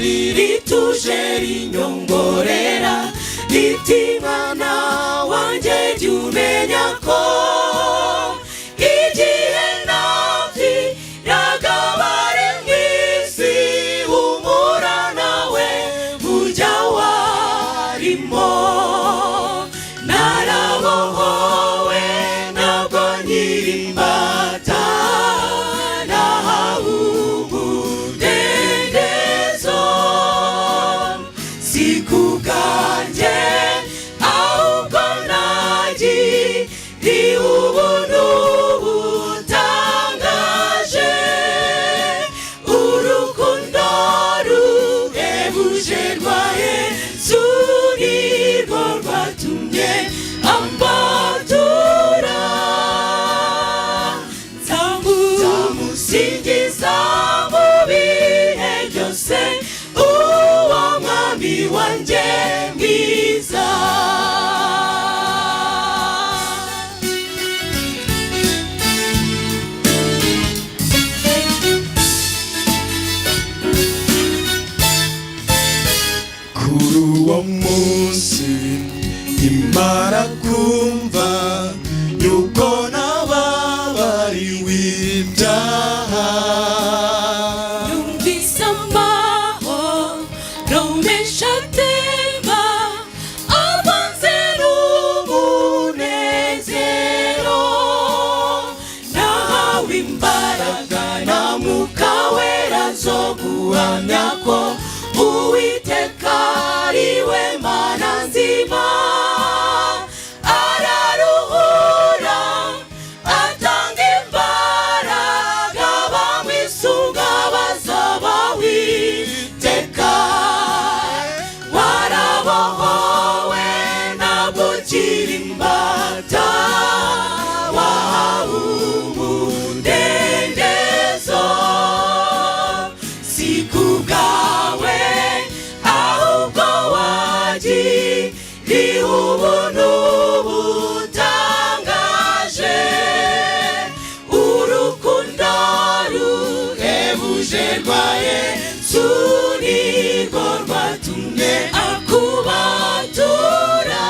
rituje rinyongorera riti mwana wanjye jya umenya ko igihe napfiraga bari mw'isi humura nawe burya warimo narabohowe ntabwo nkiri imbata nahawe umudendezo si ku bwanjye ahubwo nagiriwe ubuntu butangaje urukundo ruhebuje rwa Yesu nirwo rwatumye ambatura nzamusingiza mu bihe byose uwo mwami wanjye mwiza. kuri uwo munsi imara kumva yuko nababariwe ibyaha Numvise amahoro menshi atemba avanze n'umunezero nahawe imbaraga na Mwuka Wera zo guhamya ko Uwiteka ari we Mana nzima araruhura atanga imbaraga bamwisunga bazaba Uwiteka warabohowe ntabwo ukiri imbata wahawe umudendezo si ku bwawe ahubwo wagiriwe ubuntu butangaje urukundo ruhebuje rwa Yesu nirwo rwatumye akubatura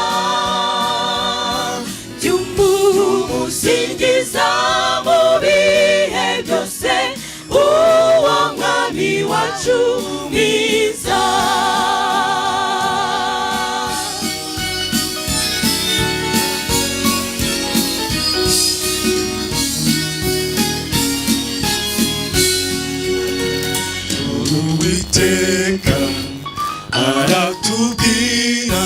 jya umusingiza mu bihe byose uwo mwami wacu mwiza. Uwiteka aratubwira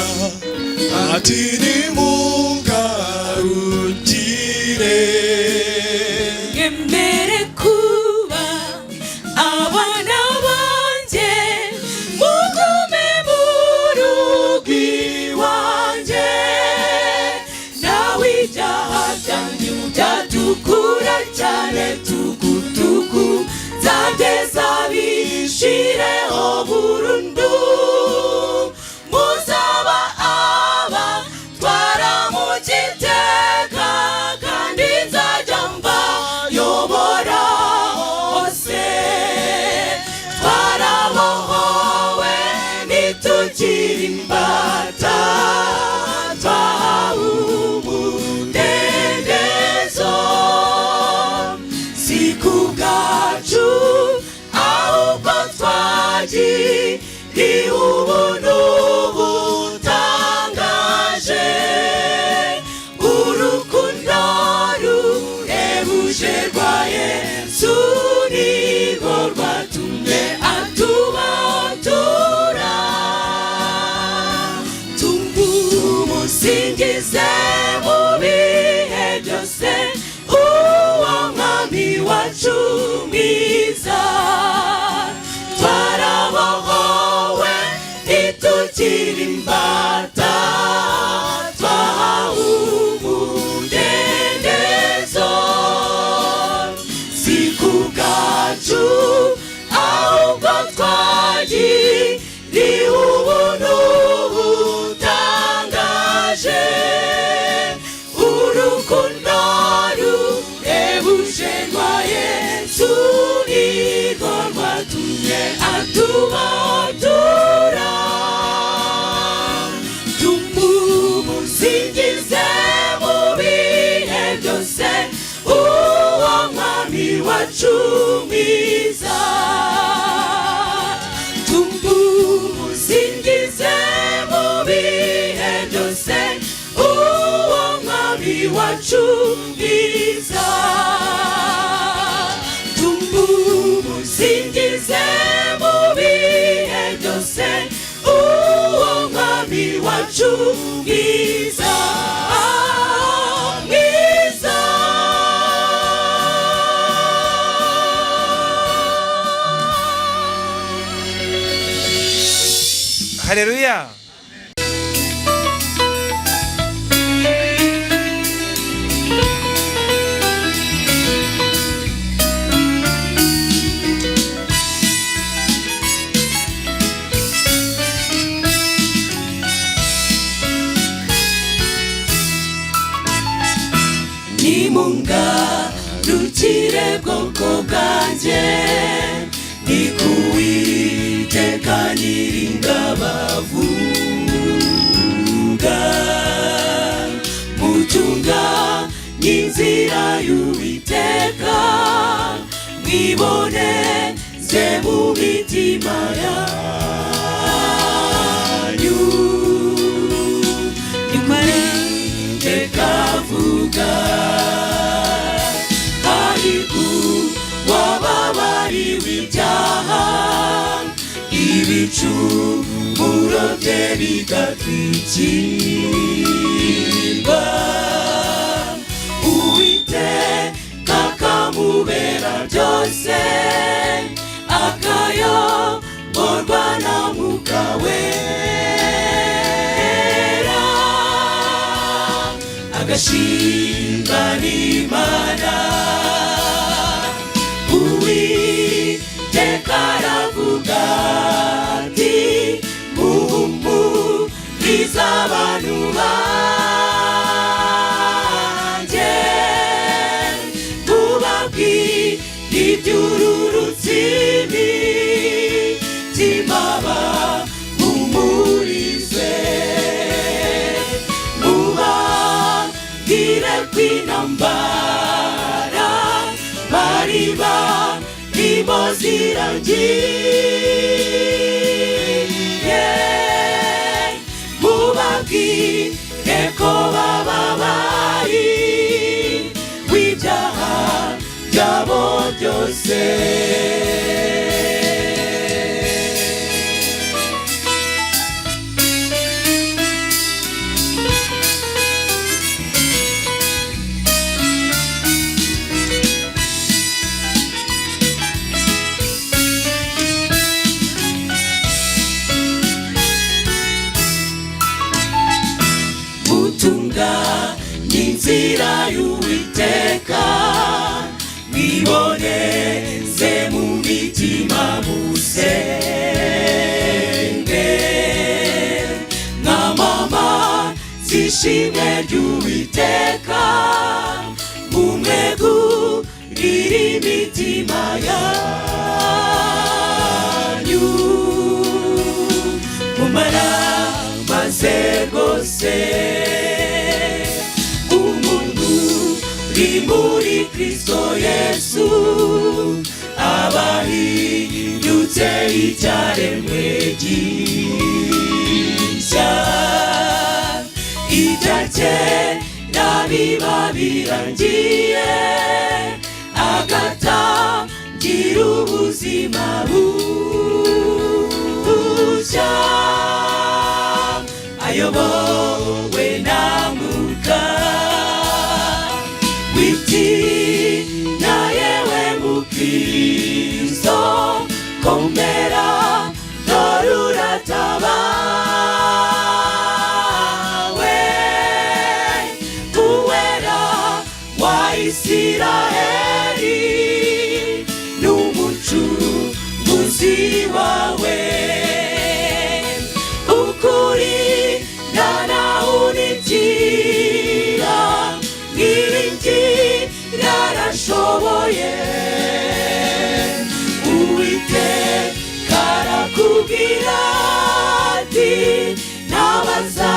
ati nimungarukire Mwemere kuba abana banjye mugume mu rugo iwanjye nawe ibyaha byanyu byatukura cyane tukutuku nzabyeza bishireho burundu muzaba abatwara mwiza. Tumusingize mu bihe byose uwo mwami wacu mwiza, mwiza. Haleluya. Nimungarukire bwoko bwanjye, ni ku Uwiteka Nyiringabo avuga. Mutunganye inzira y'Uwiteka, mwiboneze mu mitima yanyu. Uwiteka avuga, hahirwa uwababariwe ibyaha, ibicumuro bye bigatwikirwa. Uwiteka akamubera byose, akayoborwa na Mwuka Wera, agashimwa n'Imana. Uwiteka aravuga ati, muhumurize abantu banjye, mubabwire iby'ururutsi imitima, bahumurize. Mubabwire ko intambara bari barimo zirangiye, mubabwire ko bababariwe ibyaha byabo byose. Mutunganye inzira y'Uwiteka, mwiboneze mu mitima musenge. Mwamamaze ishimwe ry'Uwiteka, mumwegurire imitima yanyu. Mumaramaze rwose umuntu uri muri Kristo Yesu, abahindutse icyaremwe gishya. Ibya kera biba birangiye, agatangira ubuzima bushya, ayobowe na Mwuka w'Imana. Yewe Mukristo, komera dore uratabawe. Uwera wa Isiraheli n'Umucunguzi wawe, ukuri ntanawunikira, mwiringira arashoboye. Uwiteka arakubwira ati, nabaza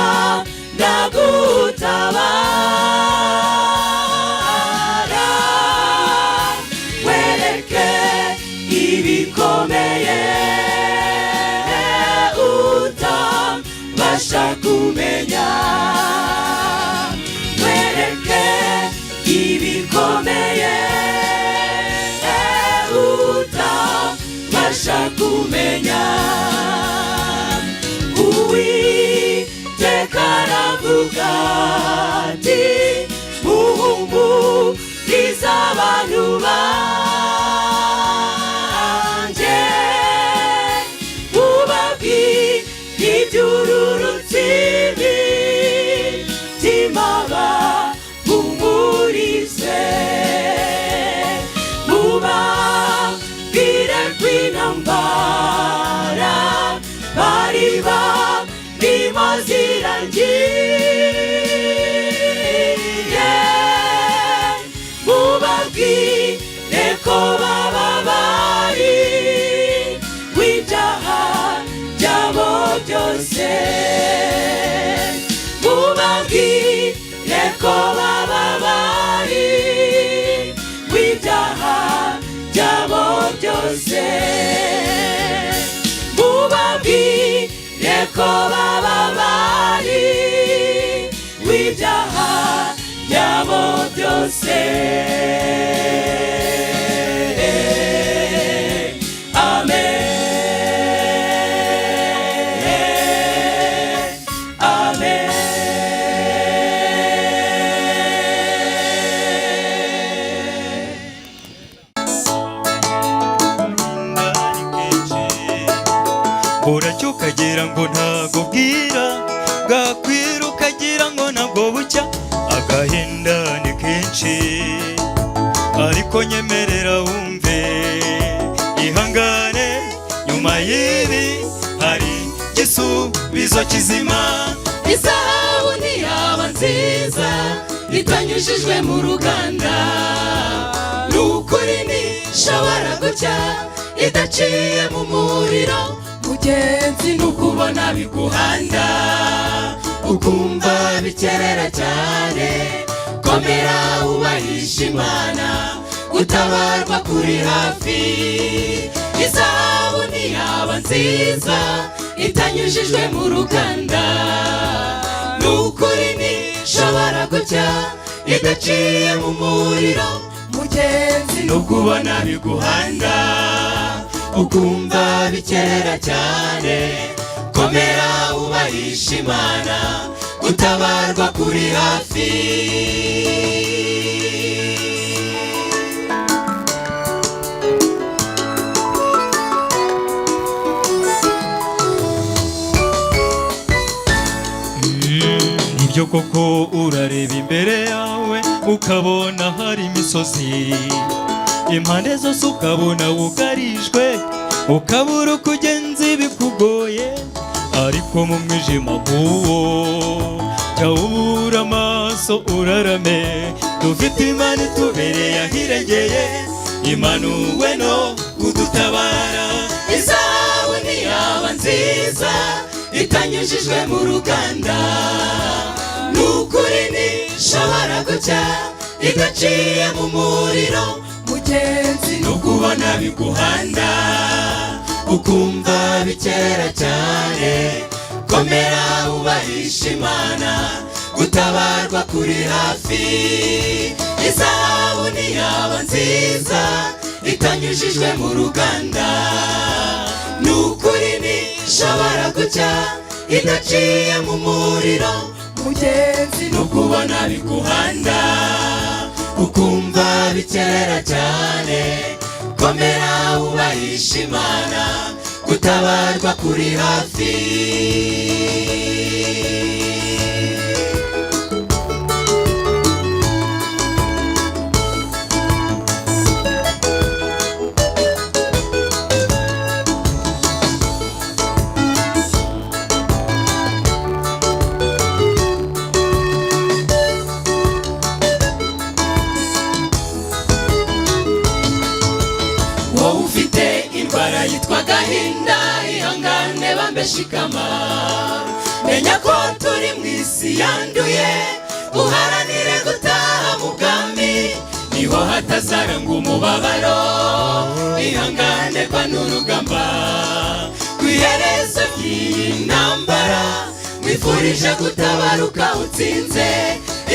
ndagutabara, wereke ibikomeye utabasha kumenya, wereke ukomeye utabasha kumenya. Uwiteka aravuga ati muhumurize abantu banjye, mubabwire iby'ururutsi imitima bahumurize, mubabwire ko intambara bari barimo zirangiye, mubabwire ko bababariwe ibyaha byabo byose, mubabwire ko bababariwe ibyaha byabo byose, mubabwire ko bababariwe ibyaha byabo byose. buracyo ukagira ngo ntago bwira, bwakwira ukagira ngo ntabwo bucya, agahinda ni kenshi ariko nyemerera wumve, ihangane nyuma y'ibi hari igisubizo kizima. Izahabu ntiyaba nziza itanyujijwe mu ruganda, n'ukuri ntishobora gucya idaciye mu muriro. Mugenzi nukubona biguhanda ukumva bikerera cyane, komera ubahisha Imana, gutabarwa kuri hafi. Izahabu ntiyaba nziza itanyujijwe mu ruganda, n'ukuri ntishobora gucya idaciye mu muriro. Mugenzi nukubona biguhanda ukumva bikerera cyane, komera ubahisha Imana, gutabarwa kuri hafi. Nibyo koko urareba imbere yawe ukabona hari imisozi, impande zose ukabona wugarijwe, ukabura uko ugenza bikugoye, ariko mu mwijima nk'uwo jya ubura amaso urarame, dufite Imana itubereye ahirengeye, imanuwe no kudutabara. Izahabu ntiyaba nziza itanyujijwe mu ruganda, n'ukuri ntishobora gucya idaciye mu muriro. Mugenzi nukubona biguhanda ukumva bikerera cyane, komera ubahisha Imana, gutabarwa kuri hafi. Izahabu ntiyaba nziza itanyujijwe mu ruganda, n'ukuri ntishobora gucya idaciye mu muriro. Mugenzi nukubona biguhanda ukumva bikerera cyane, komera ubahisha Imana, gutabarwa kuri hafi. Ufite indwara yitwa gahinda, ihangane bambe shikama, menya ko turi mu isi yanduye, uharanire gutaha mu bwami, niho hatazaranga umubabaro. Ihangane kwa n'urugamba kw'iherezo ry'iyi ntambara, mwifurije gutabaruka utsinze.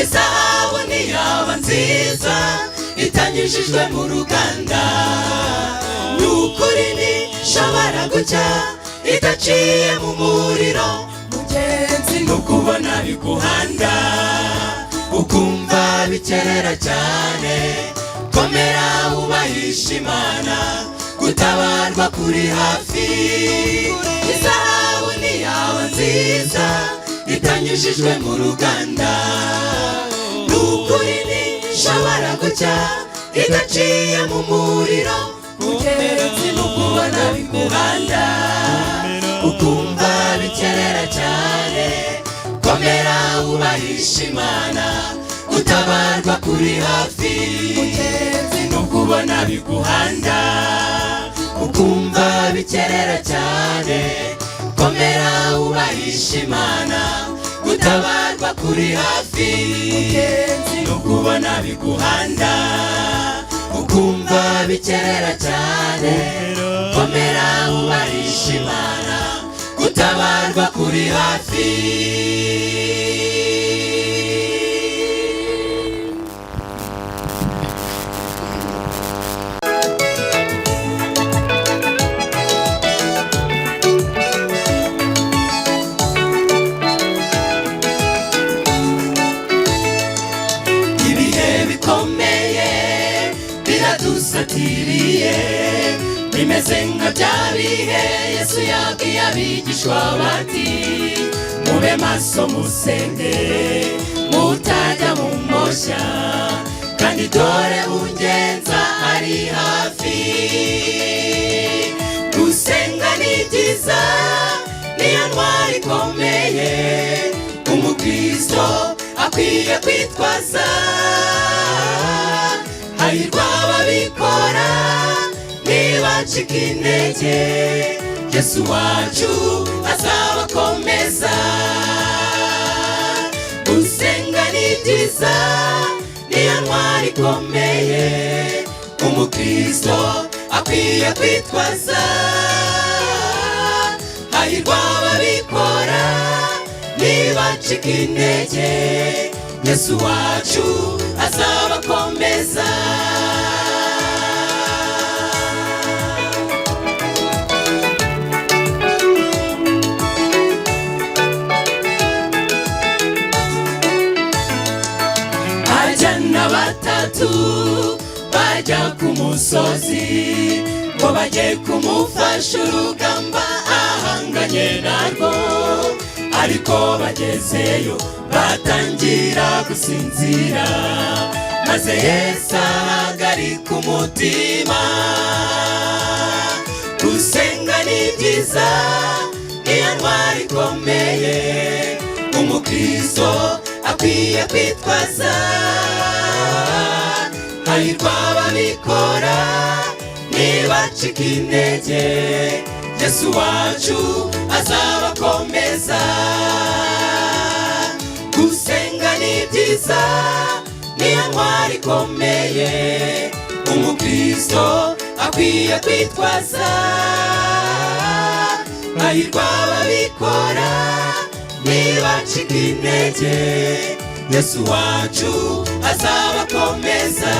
Izahabu ntiyaba nziza itanyujijwe mu ruganda. Nukuri ntishobora gucya idaciye mu muriro. Mugenzi nukubona biguhanda ukumva bikerera cyane, komera ubahisha Imana, gutabarwa kuri hafi. Izahabu ni yawe nziza itanyujijwe mu ruganda. Nukuri ntishobora gucya idaciye mu muriro. Mugenzi nukubona biguhanda ukumva bikerera cyane, komera ubahisha Imana, gutabarwa kuri hafi. Mugenzi nukubona biguhanda ukumva bikerera cyane, komera ubahisha Imana, gutabarwa kuri hafi. Mugenzi nukubona biguhanda ukumva bikerera cyane, komera ubahisha Imana, gutabarwa kuri hafi. Biradusatiriye bimeze nka bya bihe Yesu yabwiye abigishwa bati mube maso musenge mutajya mu moshya, kandi dore ungenza ari hafi. Gusenga ni byiza niyo ntwari ikomeye umukristo akwiye kwitwaza. Hahirwa ababikora ntibacike intege, Yesu wacu azabakomeza. Gusenga ni byiza niyo ntwari ikomeye umukristo akwiye kwitwaza. Hahirwa ababikora ntibacike intege, Yesu wacu azabakomeza. Abajyana batatu bajya ku musozi ngo bajye kumufasha urugamba ahanganye narwo, ariko bagezeyo batangira gusinzira, maze Yesu ahagarika umutima. Gusenga ni byiza niyo ntwari ikomeye umukristo akwiye kwitwaza. Hahirwa ababikora ntibacike intege, Yesu wacu azabakomeza. Gusenga ni byiza niyo ntwari ikomeye umukristo akwiye kwitwaza. Hahirwa ababikora ntibacike intege, Yesu wacu azabakomeza.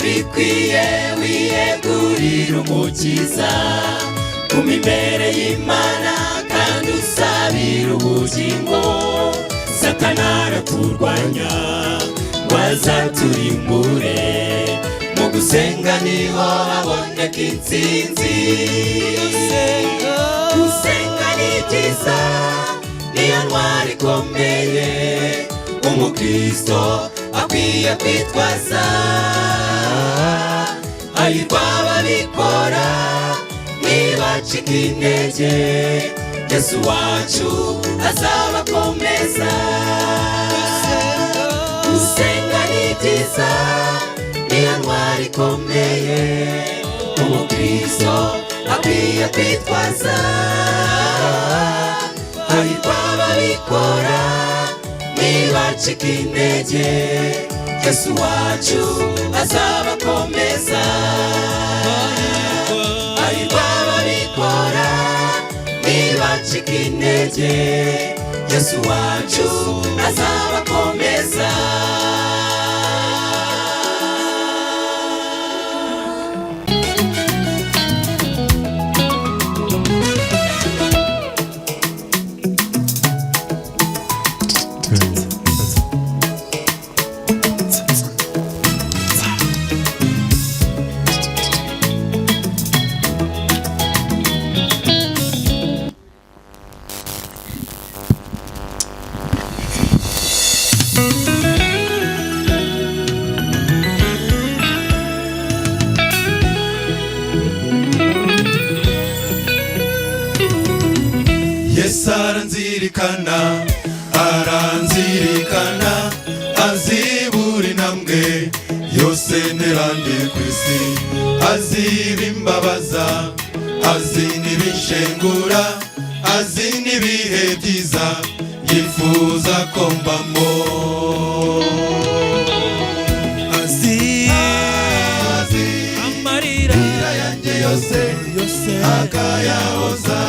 Bikwiye wiyegurira umukiza, guma imbere y'Imana kandi usabira ubugingo. Satani araturwanya ngo azaturimbure, mu gusenga niho haboneka intsinzi. Gusenga ni byiza niyo ntwari ikomeye umukristo akwiye kwitwaza. Hahirwa ababikora ntibacike intege, Yesu wacu azabakomeza. Gusenga ni byiza niyo ntwari ikomeye umukristo akwiye kwitwaza. hahirwa ababikora ntibacike intege, Yesu wacu azabakomeza. Hahirwa ababikora ntibacike intege, Yesu wacu azabakomeza. Yesu aranzirikana, aranzirikana, azi buri ntambwe yose nterande ku isi, azi ibimbabaza, azi n'ibinshengura, azi n'ibihe byiza yifuza ko mbamo. Azi amarira yanjye yose akayahoza,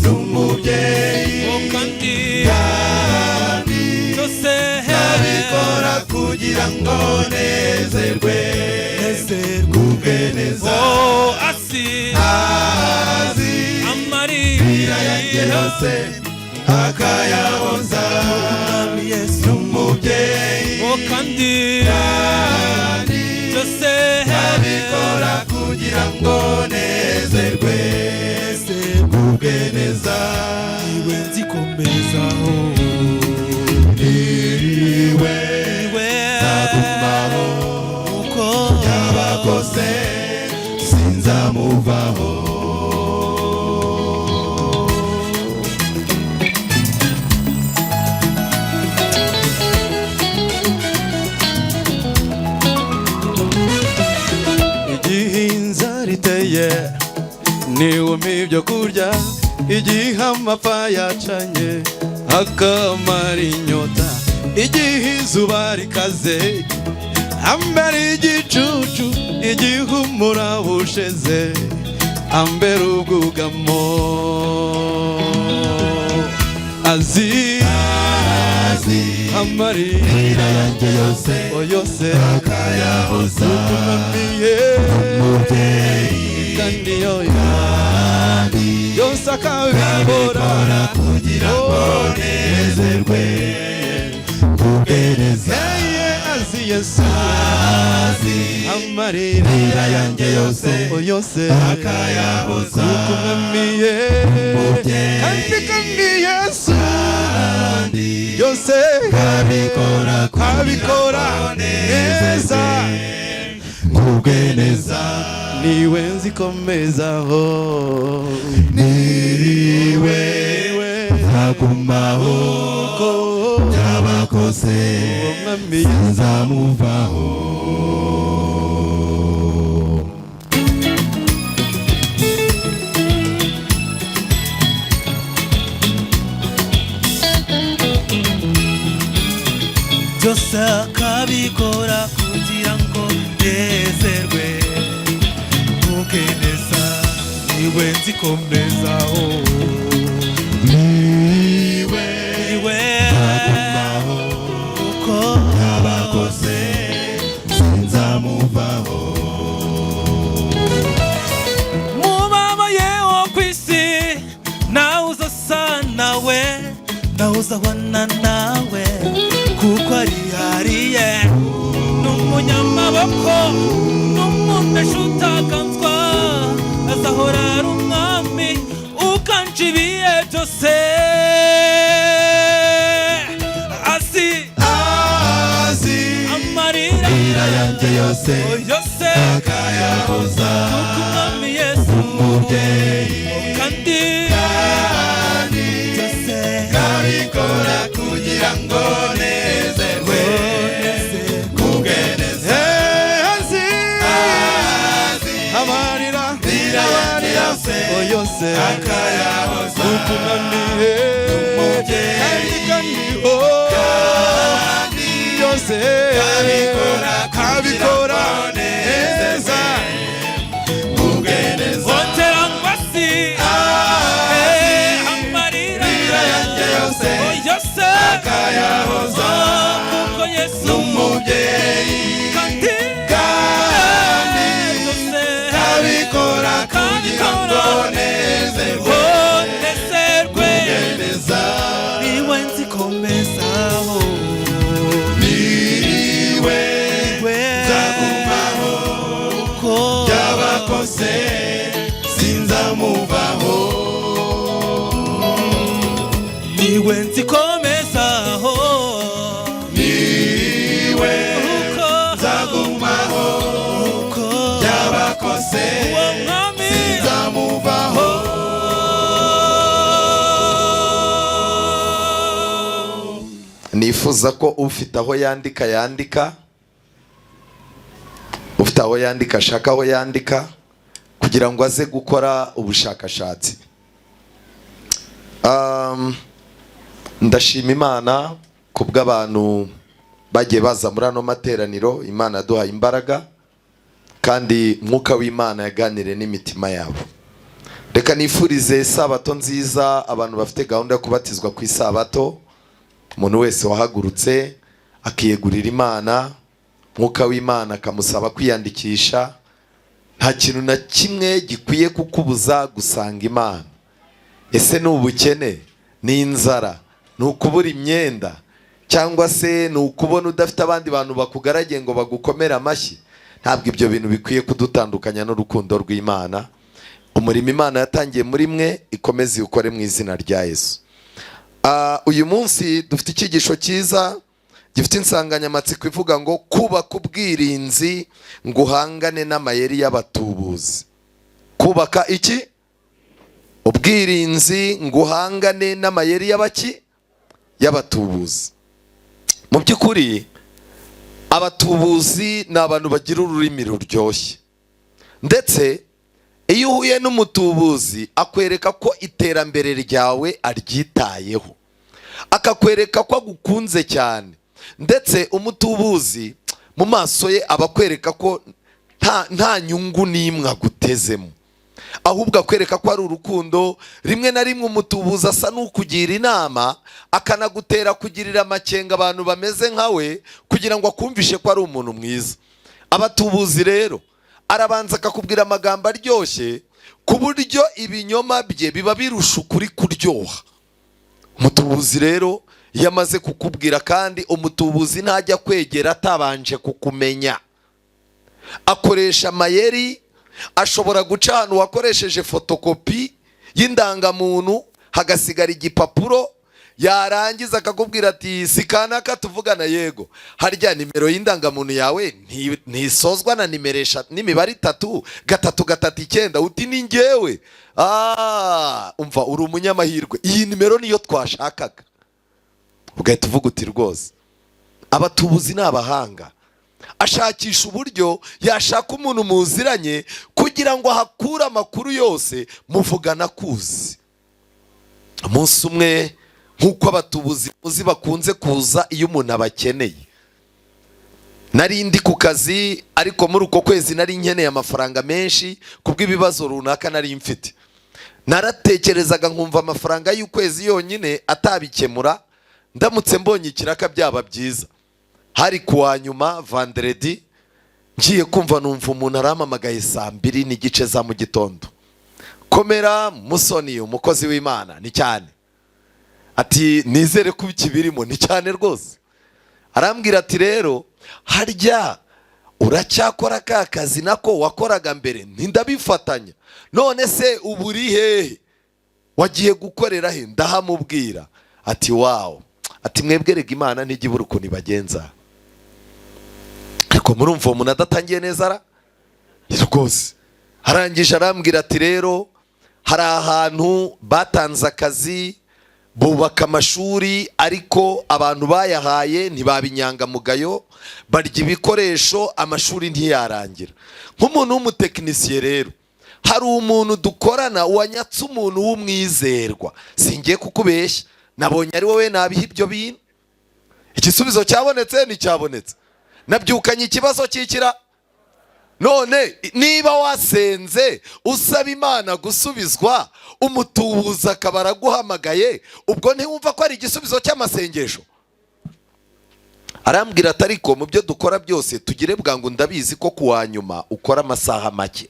n'umubyeyi kandi abikora kugira ngo nezerwe, nezerwe neza. Azi amarira yanjye yose akayahoza, n'umubyeyi kandi abikora kugira ngo nezerwe, nezerwe neza. Niwe nzikomezaho, niwe nzagumaho, uko yaba kose sinzamuvaho. Igihe inzara iteye niwumva ibyo kurya, igihe amapfa yacanye akamara inyota, igihe izuba rikaze ambera igicucu, igihe umuraba usheze ambera ubwugamo. Azi amarira yanjye yose akayahoza, n'umubyeyi kandi yose akabikora kugira ngo nezerwe, kugereza. Azi Yesu, amarira yanjye yose akayahoza, n'umubyeyi kandi Yesu yose abikora neza, ngubwe neza. Niwe nzikomezaho, niwe nzagumaho, uko yaba kose sinzamuvaho. Byose akabikora kugira ngo nezerwe, ngubwe neza. Niwe nzikomezaho, niwe nzagumaho, uko yaba kose sinzamuvaho. Mubabaye wo kwisi nawe uzasa nawe, nawe uzabona nawe, kuko arihariye n'umunyamaboko, n'umunesha utaganzwa, azahora ari umwami ukanje ibihe byose. Azi amarira yanjye yose akayahoza, kuko umwami Yesu umubyeyi kandi byose abikora kugira ngo nezerwe, kugereza. Azi amarira yose akayahoza, ukunaniye kandiho yose kabikora neza Otera ngwasi amarira yanjye yose akayahoza kuko Yesu n'umubyeyi kandi kabikora kugira ngo nezerwe niwe nzikomezaho niwe nzagumaho ko byabakose sinzamuvaho niwe nzikomezaho niwe nzagumaho ko byabakose sinzamuvaho. Nifuza ko ufite aho yandika ufite aho yandika ashaka aho yandika kugira ngo aze gukora ubushakashatsi. Ndashima Imana kubw'abantu bagiye baza muri ano materaniro. Imana yaduhaye imbaraga kandi mwuka w'Imana yaganire n'imitima yabo. Reka nifurize isabato nziza abantu bafite gahunda yo kubatizwa ku isabato. Umuntu wese wahagurutse akiyegurira Imana, mwuka w'Imana akamusaba kwiyandikisha, nta kintu na kimwe gikwiye kukubuza gusanga Imana. Ese ni ubukene, ni inzara, ni ukubura imyenda, cyangwa se ni ukubona udafite abandi bantu bakugaragiye ngo bagukomere amashyi? Ntabwo ibyo bintu bikwiye kudutandukanya n'urukundo rw'Imana. Umurimo Imana yatangiye muri mwe ikomeze ukore mu izina rya Yesu. Uyu munsi dufite icyigisho cyiza gifite insanganyamatsiko ivuga ngo kubaka ubwirinzi ngo uhangane n'amayeri y'abatubuzi. Kubaka iki? Ubwirinzi ngo uhangane n'amayeri y'abaki? Y'abatubuzi. Mu by'ukuri abatubuzi ni abantu bagira ururimi ruryoshye, ndetse iyo uhuye n'umutubuzi akwereka ko iterambere ryawe aryitayeho, akakwereka ko agukunze cyane, ndetse umutubuzi mu maso ye aba akwereka ko nta nyungu n'imwe agutezemo, ahubwo akwereka ko ari urukundo. Rimwe na rimwe umutubuzi asa n'ukugira inama, akanagutera kugirira amakenga abantu bameze nkawe kugira ngo akumvishe ko ari umuntu mwiza. Abatubuzi rero arabanza akakubwira amagambo aryoshye ku buryo ibinyoma bye biba birusha ukuri kuryoha. Umutubuzi rero iyo amaze kukubwira, kandi umutubuzi ntajya kwegera atabanje kukumenya, akoresha amayeri. Ashobora guca ahantu wakoresheje fotokopi y'indangamuntu hagasigara igipapuro, yarangiza akakubwira ati sikanaka tuvugana, yego harya nimero y'indangamuntu yawe ntisozwa na n'imibare 3 3 3 9, uti ni njyewe. Umva uri umunyamahirwe, iyi nimero niyo twashakaga. Ugahita uvuga uti rwose abatubuzi ni abahanga. Ashakisha uburyo yashaka umuntu muziranye kugira ngo ahakure amakuru yose muvugana kuzi. Umunsi umwe, nk'uko abatubuzi muzi bakunze kuza iyo umuntu abakeneye, nari ndi ku kazi, ariko muri uko kwezi nari nkeneye amafaranga menshi kubw'ibibazo runaka nari mfite. Naratekerezaga nkumva amafaranga y'ukwezi yonyine atabikemura, ndamutse mbonye ikiraka byaba byiza. Hari kuwa nyuma vendredi, ngiye kumva numva umuntu arampamagaye 2:30 za mu gitondo. Komera Musoni, umukozi w'Imana. Ni cyane. Ati nizere ko ikibirimo. Ni cyane rwose. Arambwira ati rero harya uracyakora ka kazi nako wakoraga mbere? Ndabifatanya. None se uburi hehe? Wagiye gukorera he? Ndahamubwira. Ati wow. Ati mwebwerega Imana ntigibura ukuntu ibagenza. Ariko murumva umuntu adatangiye neza ara? Rwose. Harangije arambwira ati rero hari ahantu batanze akazi, bubaka amashuri, ariko abantu bayahaye ntibabinyangamugayo, barya ibikoresho, amashuri ntiyarangira. Nk'umuntu w'umutekinisiye rero, hari umuntu dukorana wanyatse umuntu w'umwizerwa, singiye kukubeshya, nabonye ari wowe nabiha ibyo bintu. Igisubizo cyabonetse, nticyabonetse. Nabyukanye ikibazo cy'ikira. None niba wasenze usaba Imana gusubizwa, umutubuza akaba araguhamagaye, ubwo ntiwumva ko ari igisubizo cy'amasengesho? Arambwira ati ariko mu byo dukora byose tugire bwangu, ndabizi ko kuwa nyuma ukora amasaha make,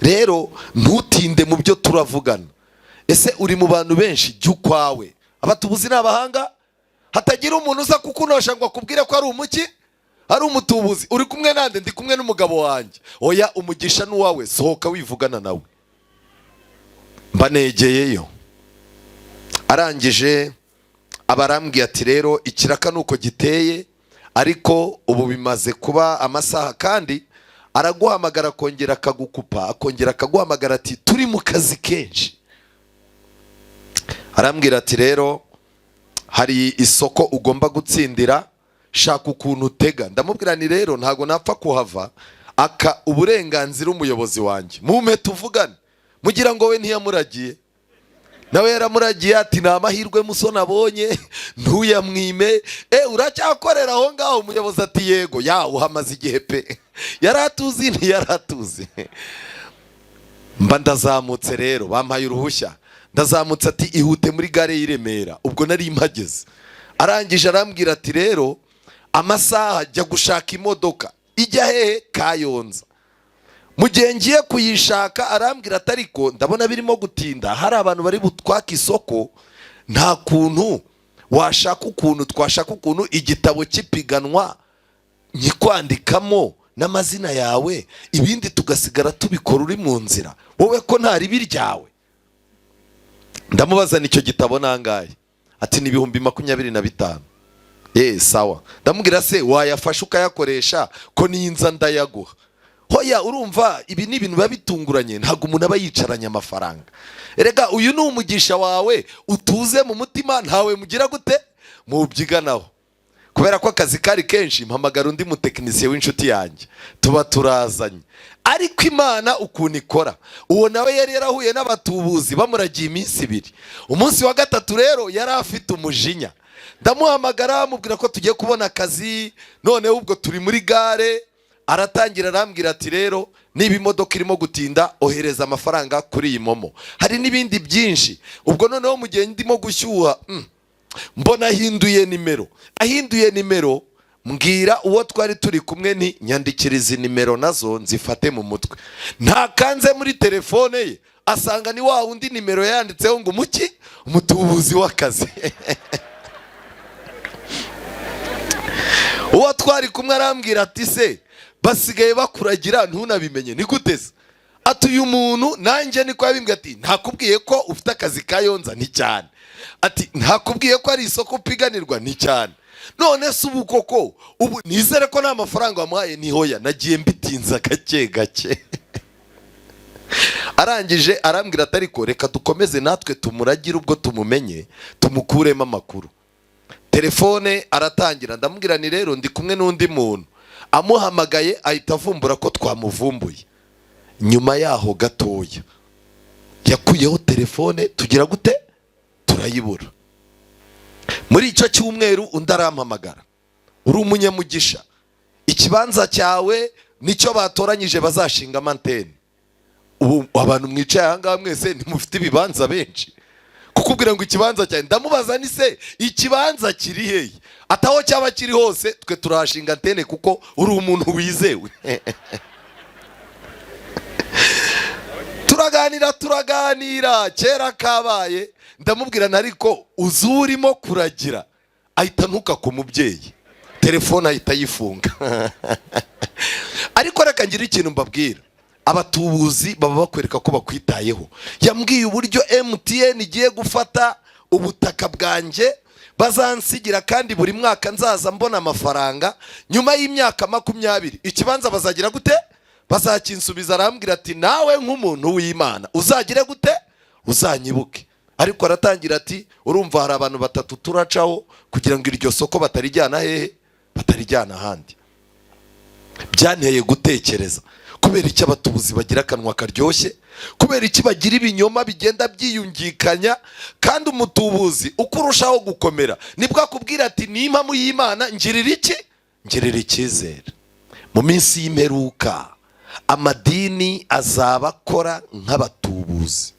rero ntutinde mu byo turavugana. Ese uri mu bantu benshi, jya ukwawe. Abatubuzi ni abahanga, hatagira umuntu uza kukunosha ngo akubwire ko ari umuki, ari umutubuzi. Uri kumwe nande? Ndi kumwe n'umugabo wanjye. Oya, umugisha n'uwawe, sohoka wivugana nawe. Mbanegeyeyo, arangije abarambwiye ati rero ikiraka nuko giteye, ariko ubu bimaze kuba amasaha, kandi araguhamagara akongera akagukupa, akongera akaguhamagara ati turi mu kazi kenshi. Arambwira ati rero hari isoko ugomba gutsindira, shaka ukuntu utega. Ndamubwira ni rero ntago napfa kuhava, aka uburenganzira umuyobozi wanjye, mume tuvugane. Mugira ngo we ntiyamuragiye? Nawe yaramuragiye ati nta mahirwe musona abonye ntuyamwime. Uracyakorera aho ngaho? Umuyobozi ati yego. Ya uhamaze igihe pe. Yaratuzi ntiyaratuzi. Mba ndazamutse rero, bampaye uruhushya, ndazamutse ati ihute muri gare y'i Remera. Ubwo nari mpageze. Arangije arambwira ati rero amasaha jya gushaka imodoka ijya hehe? Kayonza. Mu gihe ngiye kuyishaka arambwira ati ariko ndabona birimo gutinda, hari abantu bari butwaka isoko, nta kuntu washaka ukuntu twashaka ukuntu igitabo cy'ipiganwa nyikwandikamo n'amazina yawe, ibindi tugasigara tubikora uri mu nzira, wowe ko ntari biryawe. Ndamubaza nicyo gitabo nangaye? Ati ni 25,000. Sawa. Ndamubwira se wayafasha ukayakoresha ko ninza ndayaguha? Hoya, urumva ibi ni ibintu biba bitunguranye, ntabwo umuntu aba yicaranye amafaranga. Erega uyu ni umugisha wawe, utuze mu mutima, ntawe mugira gute mubyiganaho. Kubera ko akazi kari kenshi, mpamagara undi mutekinisiye w'inshuti yanjye, tuba turazanye. Ariko Imana ukuntu ikora, uwo nawe yari yarahuye n'abatubuzi bamuragiye iminsi 2. Umunsi wa 3 rero yari afite umujinya. Ndamuhamagara mubwira ko tugiye kubona akazi, none ubwo turi muri gare. Aratangira arambwira ati rero niba imodoka irimo gutinda, ohereza amafaranga kuri iyi momo. Hari n'ibindi byinshi. Ubwo noneho mu gihe ndimo gushyuha, mbona ahinduye nimero. Mbwira uwo twari turi kumwe nti nyandikiriza nimero nazo nzifate mu mutwe. Ntakanze muri telefone ye, asanga ni wa wundi nimero yanditseho ngo umuki, umutubuzi w'akazi. Uwo twari kumwe arambwira ati se basigaye bakuragira ntunabimenye, ni guteze? Ati uyu muntu nanjye niko yabimbwiye, ati ntakubwiye ko ufite akazi Kayonza? Ni cyane. Ati ntakubwiye ko ari isoko upiganirwa? Ni cyane. None se ubu koko ubu nizere ko nta mafaranga wamuhaye? Ni hoya, nagiye mbitinza gake gake. Arangije arambwira ati ariko reka dukomeze natwe tumuragire, ubwo tumumenye tumukuremo amakuru. Telefone aratangira, ndamubwira ni rero ndi kumwe n'undi muntu. Amuhamagaye ahita avumbura ko twamuvumbuye. Nyuma yaho gatoya yakuyeho telefone, tugira gute turayibura. Muri icyo cyumweru undi arampamagara, uri umunyamugisha, ikibanza cyawe nicyo batoranyije bazashinga antene. Ubu abantu mwicaye aha ngaha mwese ntimufite ibibanza benshi, kukubwira ngo ikibanza cyawe. Ndamubaza ni se ikibanza kiri hehe? Ataho cyaba kiri hose twe turahashinga antene kuko uri umuntu wizewe. Turaganira kera kabaye. Ndamubwira nariko uzurimo kuragira, ahita ntuka ku mubyeyi, telefone ahita yifunga. Ariko reka ngira ikintu mbabwira, abatubuzi baba bakwereka ko bakwitayeho. Yambwiye uburyo MTN igiye gufata ubutaka bwanjye bazansigira, kandi buri mwaka nzaza mbona amafaranga. Nyuma y'imyaka 20 ikibanza bazagira gute? Bazakinsubiza. Arambwira ati nawe nk'umuntu w'Imana uzagire gute? Uzanyibuke. Ariko aratangira ati urumva hari abantu 3 turacaho kugira ngo iryo soko batarijyana hehe? Batarijyana ahandi. Byanteye gutekereza kubera iki abatubuzi bagira akanwa karyoshye? Kubera iki bagira ibinyoma bigenda byiyungikanya? Kandi umutubuzi uko urushaho gukomera nibwo akubwira ati ni impamo y'Imana, ngirira iki? Ngirira icyizere. Mu minsi y'imperuka amadini azaba akora nk'abatubuzi,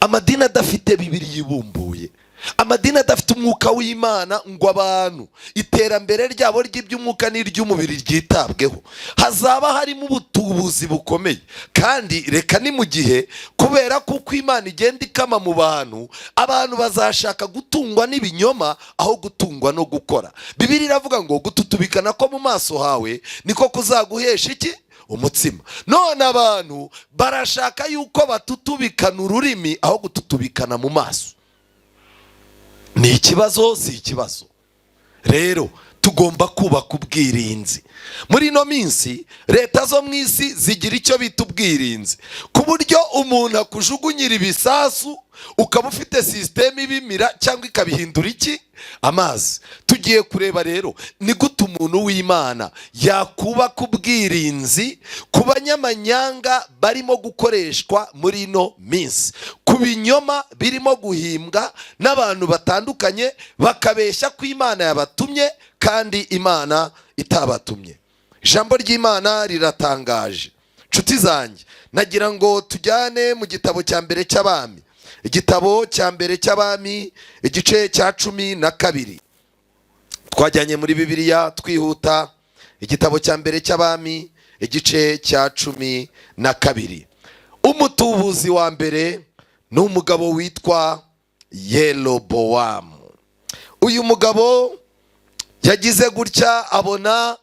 amadini adafite Bibiliya ibumbuye, amadini adafite umwuka w'Imana ngo abantu iterambere ryabo ry'iby'umwuka n'iry'umubiri ryitabweho. Hazaba harimo ubutubuzi bukomeye. Kandi reka ni mu gihe, kubera kuko Imana igenda ikama mu bantu, abantu bazashaka gutungwa n'ibinyoma aho gutungwa no gukora. Bibiliya iravuga ngo gututubikana ko mu maso hawe niko kuzaguhesha iki? Umutsima. None abantu barashaka yuko batutubikana ururimi aho gututubikana mu maso. Ni ikibazo, si ikibazo? Rero tugomba kubaka ubwirinzi. Muri ino minsi leta zo mu isi zigira icyo bita ubwirinzi, ku buryo umuntu akujugunyira ibisasu ukaba ufite sisiteme ibimira cyangwa ikabihindura iki? Amazi. Tugiye kureba rero ni gute umuntu w'Imana yakubaka ubwirinzi ku banyamanyanga barimo gukoreshwa muri ino minsi, ku binyoma birimo guhimbwa n'abantu batandukanye bakabeshya ko Imana yabatumye kandi Imana itabatumye. Ijambo ry'Imana riratangaje. Nshuti zanjye, nagira ngo tujyane mu gitabo cya mbere cy'Abami, igitabo cya mbere cy'Abami, igice cya 12. Twajyanye muri Bibiliya twihuta, igitabo cya mbere cy'Abami, igice cya 12. Umutubuzi wa mbere ni umugabo witwa Yerobowamu. Uyu mugabo yagize gutya, abona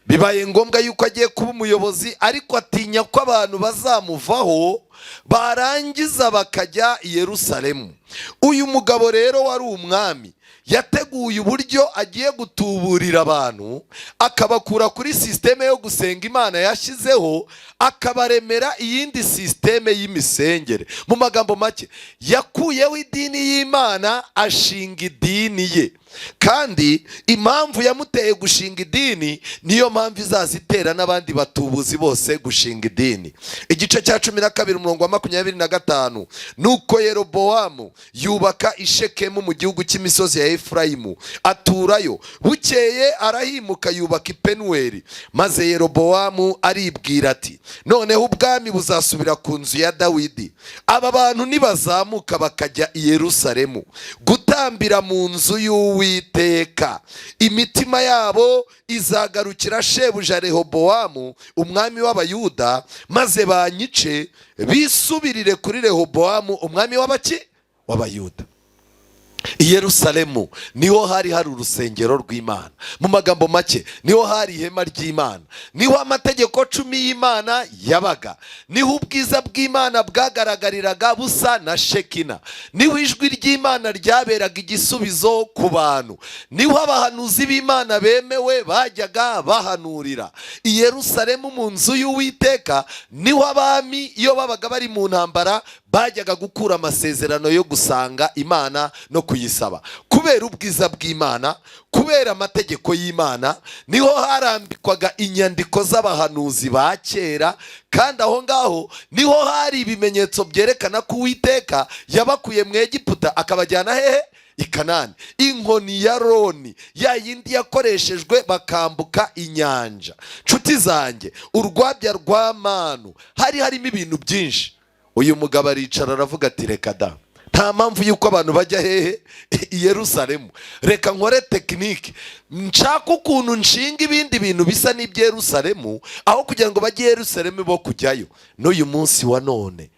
bibaye ngombwa yuko agiye kuba umuyobozi, ariko atinya ko abantu bazamuvaho barangiza bakajya i Yerusalemu. Uyu mugabo rero wari umwami, yateguye uburyo agiye gutuburira abantu, akabakura kuri sisiteme yo gusenga Imana yashyizeho, akabaremera iyindi sisiteme y'imisengere. Mu magambo make, yakuyeho idini y'Imana ashinga idini ye. Kandi impamvu yamuteye gushinga idini niyo mpamvu izazitera n'abandi batubuzi bose gushinga idini. Igice cya 12 umurongo wa 25, nuko Yerobowamu yubaka i Shekemu mu gihugu cy'imisozi ya Efurayimu, aturayo. Bukeye arahimuka yubaka i Penuweli. Maze Yerobowamu aribwira ati, noneho ubwami buzasubira ku nzu ya Dawidi. Aba bantu nibazamuka bakajya i Yerusalemu gutambira mu nzu y'Uwiteka, imitima yabo izagarukira shebuja Rehobowamu umwami w'Abayuda, maze banyice bisubirire kuri Rehobowamu umwami w'Abayuda. I Yerusalemu niho hari urusengero rw'Imana. Mu magambo make, niho hari ihema ry'Imana, niho amategeko 10 y'Imana yabaga, niho ubwiza bw'Imana bwagaragariraga busa na Shekina, niho ijwi ry'Imana ryaberaga igisubizo ku bantu, niho abahanuzi b'Imana bemewe bajyaga bahanurira. I Yerusalemu mu nzu y'Uwiteka niho abami iyo babaga bari mu ntambara bajyaga gukura amasezerano yo gusanga Imana no kuyisaba. Kubera ubwiza bw'Imana, kubera amategeko y'Imana, niho harambikwaga inyandiko z'abahanuzi ba kera. Kandi aho ngaho niho hari ibimenyetso byerekana ko Uwiteka yabakuye mu Egiputa akabajyana hehe? I Kanani. Inkoni ya Roni, ya yindi yakoreshejwe bakambuka inyanja. Nshuti zanjye, urwabya rwa manu, harimo ibintu byinshi. Uyu mugabo aricara aravuga ati, reka da, nta mpamvu yuko abantu bajya hehe? I Yerusalemu. Reka nkore tekinike, nshaka ukuntu nshinga ibindi bintu bisa n'ibyo Yerusalemu, aho kugira ngo bajye Yerusalemu bo kujyayo. N'uyu munsi wa none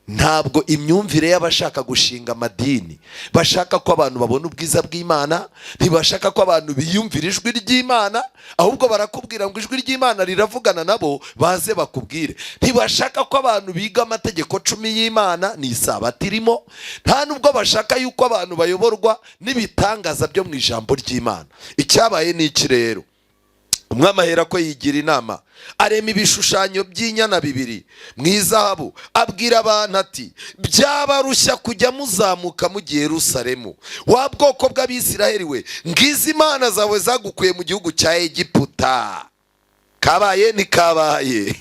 ntabwo imyumvire y'abashaka gushinga amadini bashaka ko abantu babona ubwiza bw'Imana, ntibashaka ko abantu biyumvira ijwi ry'Imana, ahubwo barakubwira ngo ijwi ry'Imana riravugana nabo, baze bakubwire. Ntibashaka ko abantu biga amategeko 10 y'Imana, ni Isabato irimo. Nta nubwo bashaka yuko abantu bayoborwa n'ibitangaza byo mu ijambo ry'Imana. Icyabaye ni iki rero? Umwami ahera ko yigira inama, arema ibishushanyo by'inyana 2 mu izahabu, abwira abantu ati, byabarushya kujya muzamuka mugiye Yerusalemu, wa bwoko bw'Abisiraheli we, ngizi Imana zawe zagukuye mu gihugu cya Egiputa. kabaye ntikabaye.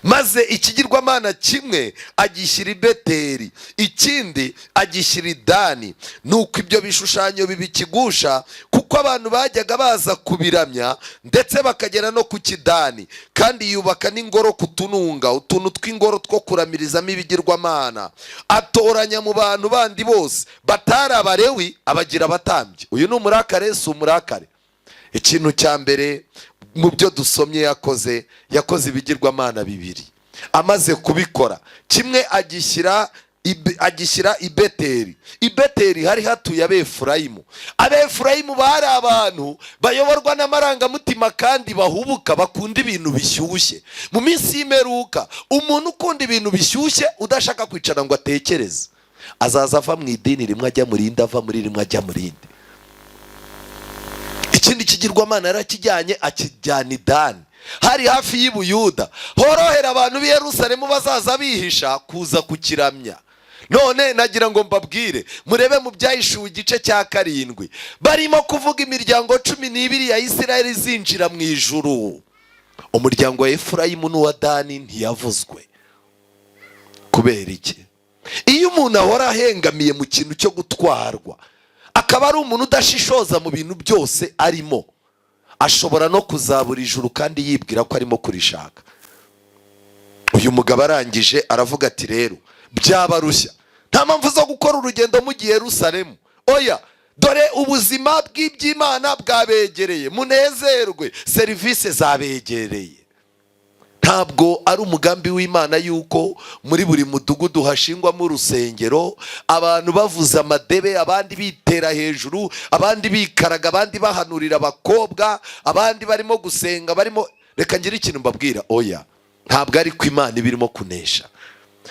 Maze ikigirwamana kimwe agishyira i Beteli, ikindi agishyira i Dani. Nuko ibyo bishushanyo bibikigusha, kuko abantu bajyaga baza kubiramya ndetse bakagera no ku Kidani. Kandi yubaka n'ingoro ku tununga, utuntu tw'ingoro two kuramirizamo ibigirwamana. Atoranya mu bantu bandi bose batari Abalewi abagira abatambyi. Uyu ni umurakare, si umurakare? Ikintu cya mbere mu byo dusomye yakoze ibigirwamana bibiri. Amaze kubikora, kimwe agishyira i Beteli. I Beteli hari hatuye Abefurayimu. Abefurayimu bari abantu bayoborwa n'amarangamutima kandi bahubuka, bakunda ibintu bishyushye. Mu minsi y'imperuka, umuntu ukunda ibintu bishyushye udashaka kwicara ngo atekereze, azaza ava mu idini rimwe ajya mu rindi, ava muri rimwe ajya mu rindi. Ikindi kigirwamana yarakijyanye, akijyana i Dani. Hari hafi y'i Buyuda, horohera abantu b'i Yerusalemu bazaza bihisha kuza kukiramya. None nagira ngo mbabwire, murebe mu Byahishuwe igice cya 7, barimo kuvuga imiryango 12 ya Isirayeli izinjira mu ijuru. Umuryango wa Efurayimu n'uwa Dani ntiyavuzwe. Kubera iki? Iyo umuntu ahora ahengamiye mu kintu cyo gutwarwa, akaba ari umuntu udashishoza mu bintu byose arimo, ashobora no kuzabura ijuru kandi yibwira ko arimo kurishaka. Uyu mugabo arangije aravuga ati rero byabarushya, nta mpamvu zo gukora urugendo mugiye Yerusalemu. Oya, dore ubuzima bw'iby'Imana bwabegereye, munezerwe, serivisi zabegereye. Ntabwo ari umugambi w'Imana yuko muri buri mudugudu hashingwamo urusengero, abantu bavuza amadebe, abandi bitera hejuru, abandi bikaraga, abandi bahanurira abakobwa, abandi barimo gusenga, barimo. Reka ngire ikintu mbabwira, oya, ntabwo ari ko Imana ibirimo kunesha.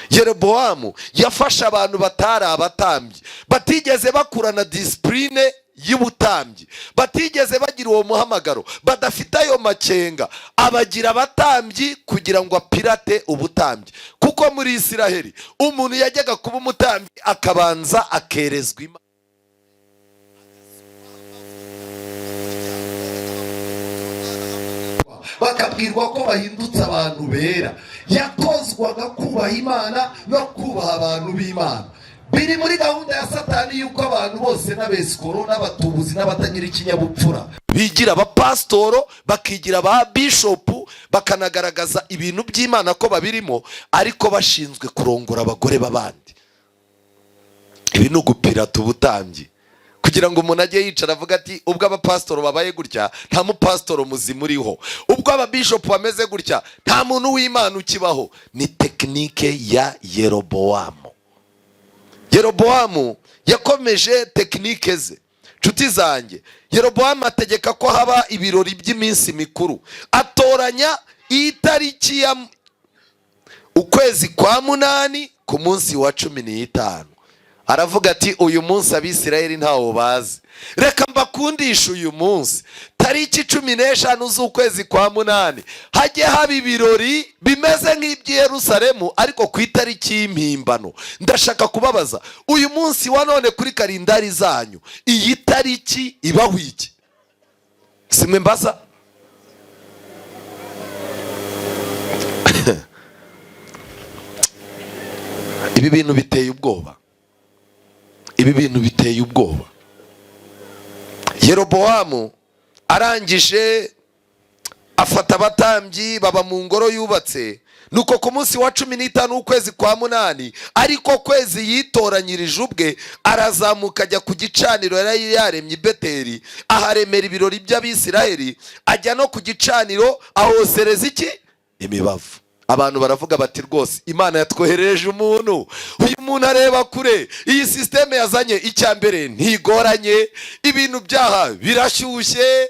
Yerobowamu yafashe abantu batari abatambyi, batigeze bakurana disipurine y'ubutambyi, batigeze bagira uwo muhamagaro, badafite ayo makenga, abagira abatambyi kugira ngo apirate ubutambyi. Kuko muri Isiraheli umuntu yajyaga kuba umutambyi akabanza akerezwa Imana, bakabwirwa ko bahindutse abantu bera. Yakozwaga kubaha Imana no kubaha abantu b'Imana. Biri muri gahunda ya Satani yuko abantu bose n'abesikoro n'abatubuzi n'abatagira ikinyabupfura bigira abapastoro, bakigira aba bishopu, bakanagaragaza ibintu by'Imana ko babirimo, ariko bashinzwe kurongora abagore b'abandi. Ibi ni ugupirata ubutambyi, kugira ngo umuntu ajye yicara avuga ati ubwo abapastoro babaye gutya nta mupastoro muzima uriho, ubwo ababishopu bameze gutya nta muntu w'Imana ukibaho. Ni tekinike ya Yerobowamu. Yerobowamu yakomeje tekinike ze. Nshuti zanjye, Yerobowamu ategeka ko haba ibirori by'iminsi mikuru. Atoranya itariki ya ukwezi kwa 8 ku munsi wa 15. Aravuga ati uyu munsi Abisirayeli ntawo bazi, reka mbakundisha uyu munsi tariki 15 z'ukwezi kwa 8 hajye haba ibirori bimeze nk'iby'i Yerusalemu ariko ku itariki y'impimbano. Ndashaka kubabaza, uyu munsi wa none kuri kalendari zanyu iyi tariki ibaho iki? Simwe mbaza. Ibi bintu biteye ubwoba. Ibi bintu biteye ubwoba. Yerobowamu arangije afata abatambyi baba mu ngoro yubatse. Nuko ku munsi wa 15 w'ukwezi kwa 8, ariko kwezi yitoranyirije ubwe, arazamuka ajya ku gicaniro yari yaremye i Beteli, aharemera ibirori by'Abisirayeli. Ajya no ku gicaniro ahosereza iki? Imibavu. Abantu baravuga bati rwose Imana yatwohereje umuntu, uyu muntu areba kure, iyi systeme yazanye icyambere ntigoranye, ibintu byaha birashyushye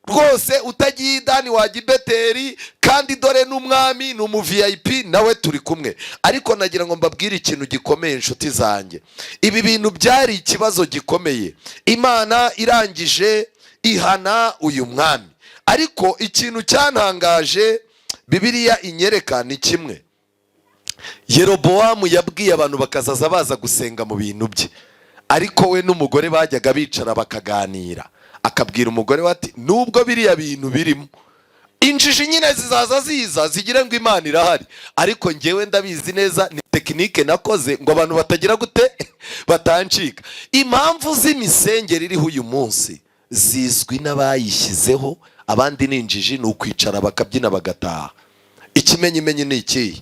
rwose, utagiye i Dani wajya i Beteli, kandi dore n'umwami ni umu VIP nawe turi kumwe. Ariko nagira ngo mbabwire ikintu gikomeye nshuti zanjye, ibi bintu byari ikibazo gikomeye. Imana irangije ihana uyu mwami, ariko ikintu cyantangaje Bibiliya inyereka ni kimwe. Yerobowamu yabwiye abantu bakazaza baza gusenga mu bintu bye, ariko we n'umugore bajyaga bicara bakaganira. Akabwira umugore we ati nubwo biriya bintu birimo, injiji nyine zizaza ziza zigire ngo Imana irahari, ariko njyewe ndabizi neza ni tekinike nakoze ngo abantu batagira gute batancika. Impamvu z'imisengero iriho uyu munsi zizwi n'abayishyizeho, abandi ni injiji, ni ukwicara bakabyina bagataha. Ikimenyimenyi ni iki?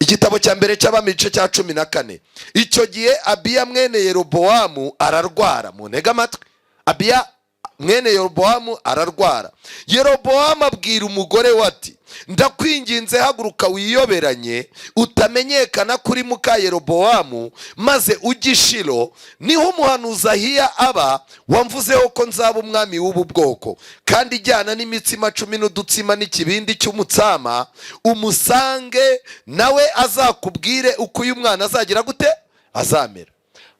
Igitabo cya mbere cy'Abami igice cya 14. Icyo gihe Abiya mwene Yeroboamu ararwara. Mu ntege amatwi, Abiya mwene Yeroboamu ararwara. Yeroboamu abwira umugore we ati, ndakwinginze haguruka wiyoberanye utamenyekana kuri muka Yeroboamu, maze ujye i Shilo, niho umuhanuzi Ahiya aba wamvuzeho ko nzaba umwami w'ubu bwoko, kandi ijyana n'imitsima 10 n'udutsima n'ikibindi cy'umutsama, umusange nawe azakubwire uko uyu mwana azagira gute azamera.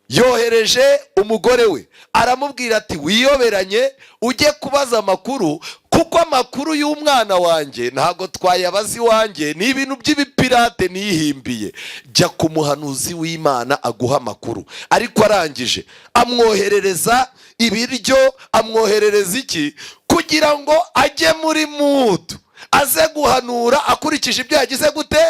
Yohereje umugore we aramubwira ati, wiyoberanye ujye kubaza amakuru, kuko amakuru y'umwana wanjye ntago twayabazi wanjye, ni ibintu by'ibipirate nihimbiye. Jya ku muhanuzi w'Imana aguha amakuru. Ariko arangije amwoherereza ibiryo, amwoherereza iki? Kugira ngo ajye muri mutu aze guhanura akurikije ibyo yagize gute.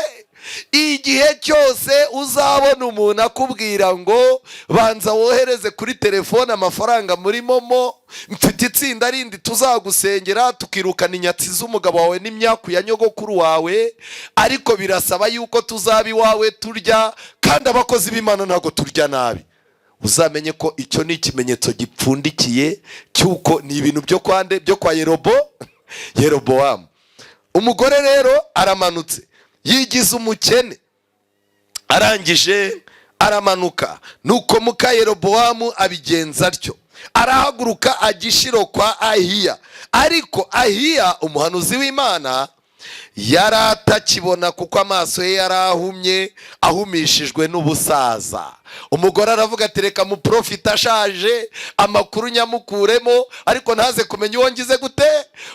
Igihe cyose uzabona umuntu akubwira ngo banza wohereze kuri telefone amafaranga muri momo, mfite itsinda rindi tuzagusengera tukirukana inyatsi z'umugabo wawe n'imyaku ya nyogokuru wawe, ariko birasaba yuko tuzaba iwawe turya, kandi abakozi b'Imana ntago turya nabi, uzamenye ko icyo ni ikimenyetso gipfundikiye cyuko ni ibintu byo kwa Yeroboamu. Umugore rero aramanutse yigize umukene, arangije aramanuka. Nuko muka Yeroboamu abigenza atyo, arahaguruka ajya i Shilo kwa Ahiya. Ariko Ahiya umuhanuzi w'Imana yari atakibona, kuko amaso ye yari ahumye, ahumishijwe n'ubusaza. Umugore aravuga ati, reka muprofite ashaje amakuru nyamukuremo, ariko ntaze kumenya uwo ngize gute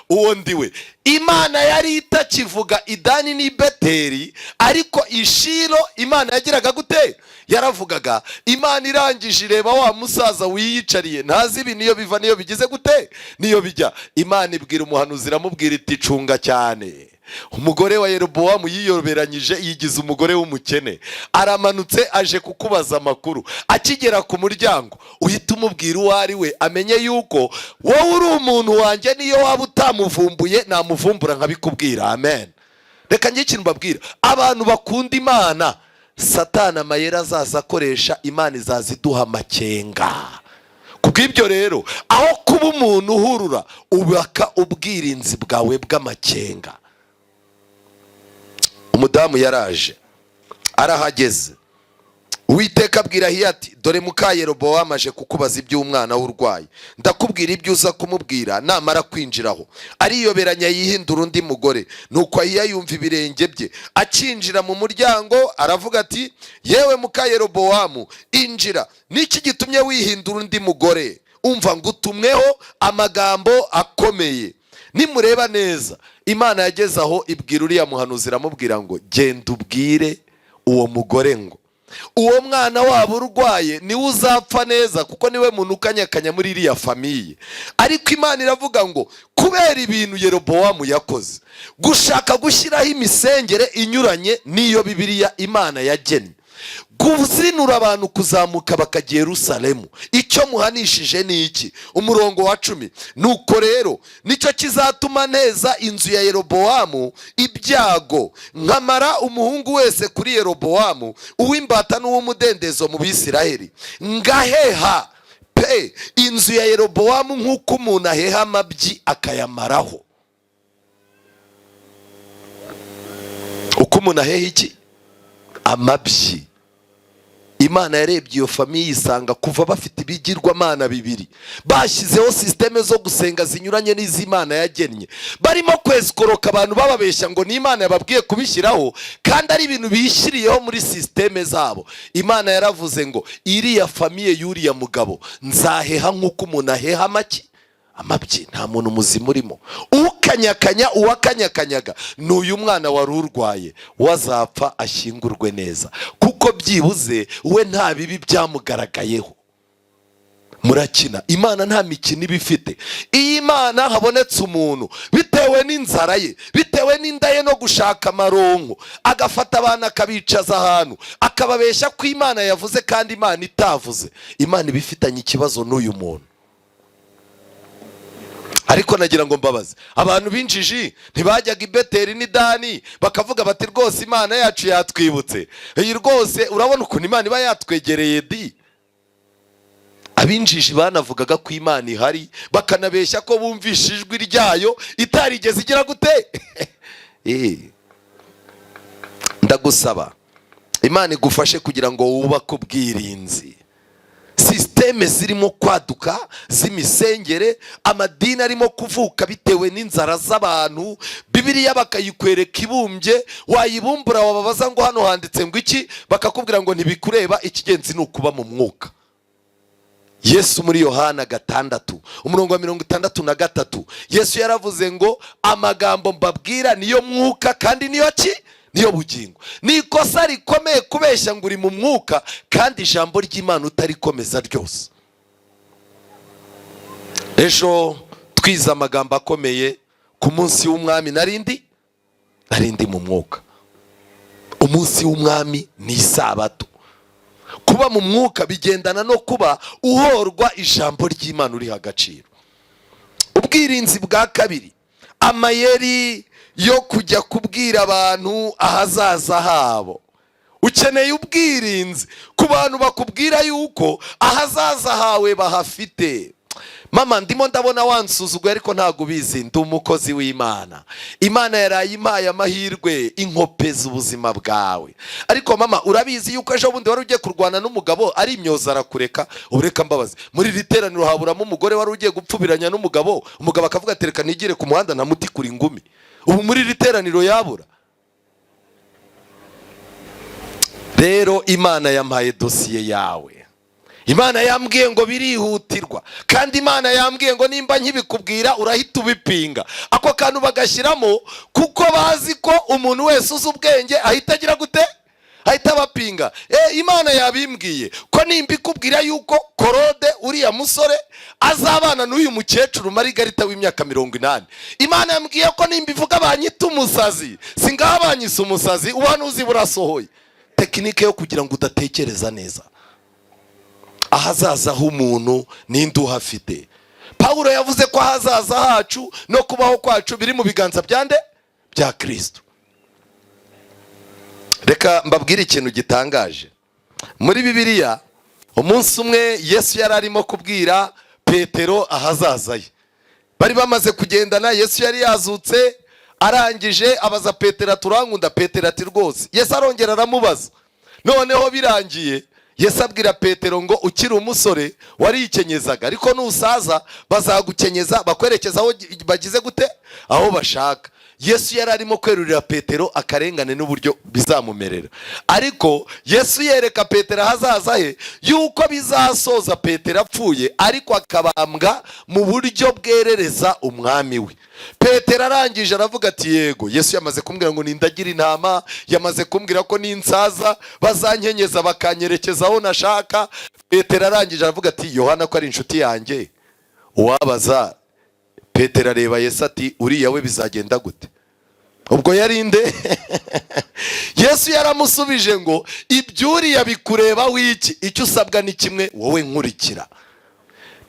uwo ndiwe. Imana yari itakivuga i Dani n'i Beteli, ariko i Shilo Imana yagiraga gute yaravugaga. Imana irangije ireba wa musaza wiyicariye, ntazi ibi niyo biva niyo bigize gute niyo bijya. Imana ibwira umuhanuzi iramubwira iti, cunga cyane. Umugore wa Yeroboamu yiyoberanyije, yigize umugore w'umukene, aramanutse aje kukubaza amakuru. Akigera ku muryango uhita umubwira uwo ari we, amenye yuko wowe uri umuntu wanjye, niyo waba utamuvumbuye namuvumbura nkabikubwira. Amen. Reka njye ikintu mbabwira, abantu bakunda Imana, Satani amayeri azaza akoresha, Imana izaziduha amakenga. Kubw'ibyo rero, aho kuba umuntu uhurura, ubaka ubwirinzi bwawe bw'amakenga. Umudamu yaraje, arahageze. Uwiteka abwira Ahiya ati, dore muka Yeroboamu aje kukubaza iby'umwana w'urwaye. Ndakubwira ibyo uza kumubwira namara kwinjiraho. Ariyoberanya yihindura undi mugore. Nuko Ahiya yumva ibirenge bye. Akinjira mu muryango aravuga ati, yewe muka Yeroboamu, injira. Niki gitumye wihindura undi mugore? Umva ngutumweho amagambo akomeye. Nimureba neza, Imana yageze aho ibwira uriya muhanuzi iramubwira ngo, genda ubwire uwo mugore ngo uwo mwana wabo urwaye niwe uzapfa neza, kuko niwe muntu ukanyakanya muri iriya famiye. Ariko Imana iravuga ngo, kubera ibintu Yeroboamu yakoze, gushaka gushyiraho imisengere inyuranye n'iyo Bibiliya Imana yagennye, guzinura abantu kuzamuka bakajya Yerusalemu, icyo muhanishije ni iki? Umurongo wa 10. Nuko rero nicyo kizatuma neza inzu ya Yeroboamu ibyago, nkamara umuhungu wese kuri Yeroboamu, uw'imbata n'uw'umudendezo mu Bisiraheli, ngaheha pe inzu ya Yeroboamu nk'uko umuntu aheha amabyi akayamaraho. Uko umuntu aheha iki? Amabyi. Imana yarebye iyo famiye isanga kuva bafite ibigirwamana bibiri, bashyizeho systeme zo gusenga zinyuranye n'iz'Imana yagennye, barimo kwezikoroka abantu bababeshya ngo ni Imana yababwiye kubishyiraho, kandi ari ibintu bishyiriyeho muri systeme zabo. Imana yaravuze ngo, iriya famiye y'uriya mugabo nzaheha nk'uko umuntu aheha amabyi, nta muntu muzima urimo. Ukanyakanya uwakanyakanyaga n'uyu mwana wari urwaye, wazapfa ashyingurwe neza, kuko byibuze we nta bibi byamugaragayeho. murakina. Imana nta mikino iba ifite. Iyi Imana habonetse umuntu bitewe n'inzara ye, bitewe n'inda ye no gushaka amaronko, agafata abana akabicaza ahantu akababeshya ko Imana yavuze kandi Imana itavuze, Imana iba ifitanye ikibazo n'uyu muntu. Ariko nagira ngo mbabaze, abantu b'injiji ntibajyaga i Beteli n'i Dani bakavuga bati rwose Imana yacu yatwibutse? Iyi rwose urabona ukuntu Imana iba yatwegereye di. Abinjiji banavugaga ko Imana ihari, bakanabeshya ko bumvisha ijwi ryayo itarigeze igira gute. Ndagusaba Imana igufashe kugira ngo wubake ubwirinzi. Systeme zirimo kwaduka z'imisengere, amadini arimo kuvuka bitewe n'inzara z'abantu, Bibiliya bakayikwereka ibumbye, wayibumbura wababaza ngo hano handitse ngo iki, bakakubwira ngo ntibikureba, ikigenzi ni ukuba mu mwuka. Yesu muri Yohana 6:63 Yesu yaravuze ngo amagambo mbabwira niyo mwuka kandi niyo ki, niyo bugingo. Ni ikosa rikomeye kubeshya ngo uri mu mwuka kandi ijambo ry'Imana utarikomeza ryose. Ejo twiza amagambo akomeye ku munsi w'umwami, narindi mu mwuka. Umunsi w'umwami ni isabato. Kuba mu mwuka bigendana no kuba uhorwa ijambo ry'Imana uri agaciro. Ubwirinzi bwa kabiri, amayeri yo kujya kubwira abantu ahazaza habo. Ukeneye ubwirinzi ku bantu bakubwira yuko ahazaza hawe bahafite. Mama, ndimo ndabona wansuzuguye ariko ntago ubizi, ndi umukozi w'Imana. Imana yaraye impaye amahirwe inkopeza ubuzima bwawe. Ariko mama, urabizi yuko ejo bundi wari ugiye kurwana n'umugabo ari imyoza arakureka? Ureka mbabazi, muri riteraniro haburamo umugore wari ugiye gupfubiranya n'umugabo, umugabo akavuga ati reka nigire ku muhanda namuti kuri ingumi. Ubu muri riteraniro yabura? Rero Imana yampaye dosiye yawe. Imana yambwiye ngo birihutirwa, kandi Imana yambwiye ngo nimba nkibikubwira urahita ubipinga. Ako kantu bagashyiramo kuko bazi ko umuntu wese uzi ubwenge ahita agira gute, ahita bapinga. Imana yabimbwiye ko nimba ikubwira yuko Korode uriya musore azabana n'uyu mukecuru Marigarita w'imyaka 80. Imana yambwiye ko nimba ivuga banyita umusazi, singaho banyise umusazi, ubuhanuzi burasohoye. Tekinike yo kugira ngo udatekereza neza ahazaza h'umuntu ninde uhafite. Pawulo yavuze ko ahazaza hacu no kubaho kwacu biri mu biganza byande bya Kristo. Reka mbabwire ikintu gitangaje. Muri Bibiliya umunsi umwe Yesu yari arimo kubwira Petero ahazaza ye. Bari bamaze kugendana, Yesu yari yazutse, arangije abaza Petero aturankunda. Petero ati rwose. Yesu arongera aramubaza. Noneho birangiye Yesu abwira Petero ngo ukiri umusore warikenyezaga, ariko nusaza bazagukenyeza bakwerekeza aho bagize gute, aho bashaka. Yesu yari arimo kwerurira Petero akarengane n'uburyo bizamumerera. Ariko Yesu yereka Petero ahazaza he yuko bizasoza Petero apfuye ariko akabambwa mu buryo bwerereza umwami we. Petero arangije aravuga ati yego. Yesu yamaze kumbwira ngo nindagira intama, yamaze kumbwira ko ninsaza bazankenyeza bakanyerekeza aho nashaka. Petero arangije aravuga ati Yohana ko ari inshuti yanjye uwabaza. Petero areba Yesu ati uriya we bizagenda gute? Ubwo yarinde? Yesu yaramusubije ngo ibyuriya bikureba wiki, icyo usabwa ni kimwe, wowe nkurikira.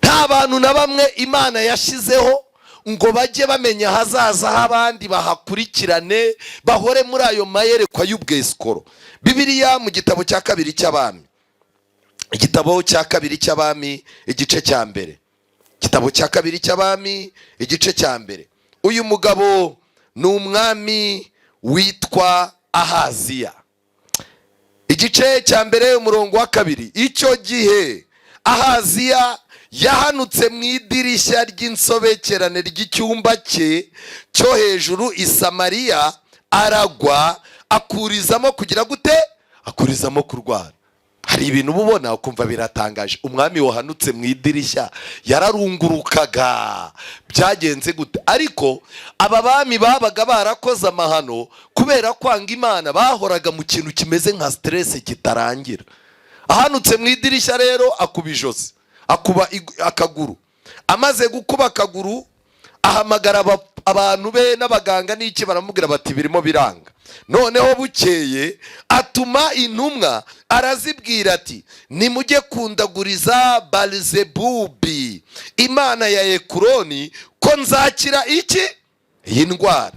Nta bantu na bamwe Imana yashizeho ngo bajye bamenya hazaza h'abandi bahakurikirane bahore muri ayo mayerekwa y'ubwesikoro. Bibiliya mu gitabo cya kabiri cy'Abami, igitabo cya kabiri cy'Abami igice cya mbere, igitabo cya kabiri cy'Abami igice cya mbere. Uyu mugabo ni umwami witwa Ahaziya. Igice cya mbere umurongo wa 2. Icyo gihe Ahaziya yahanutse mu idirishya ry'insobekerane ry'icyumba cye cyo hejuru i Samariya, aragwa akurizamo kugira gute, akurizamo kurwara. Hari ibintu ubona ukumva biratangaje. Umwami wahanutse mu idirishya yararungurukaga, byagenze gute? Ariko aba bami babaga barakoze amahano kubera kwanga Imana, bahoraga mu kintu kimeze nka stress kitarangira. Ahanutse mu idirishya rero akubijosi, akuba akaguru. Amaze gukuba akaguru ahamagara abantu be n'abaganga n'iki, baramubwira bati birimo biranga. Noneho bukeye atuma intumwa arazibwira ati nimujye kundaguriza Balizebubi imana ya Ekuroni ko nzakira iki iyi ndwara.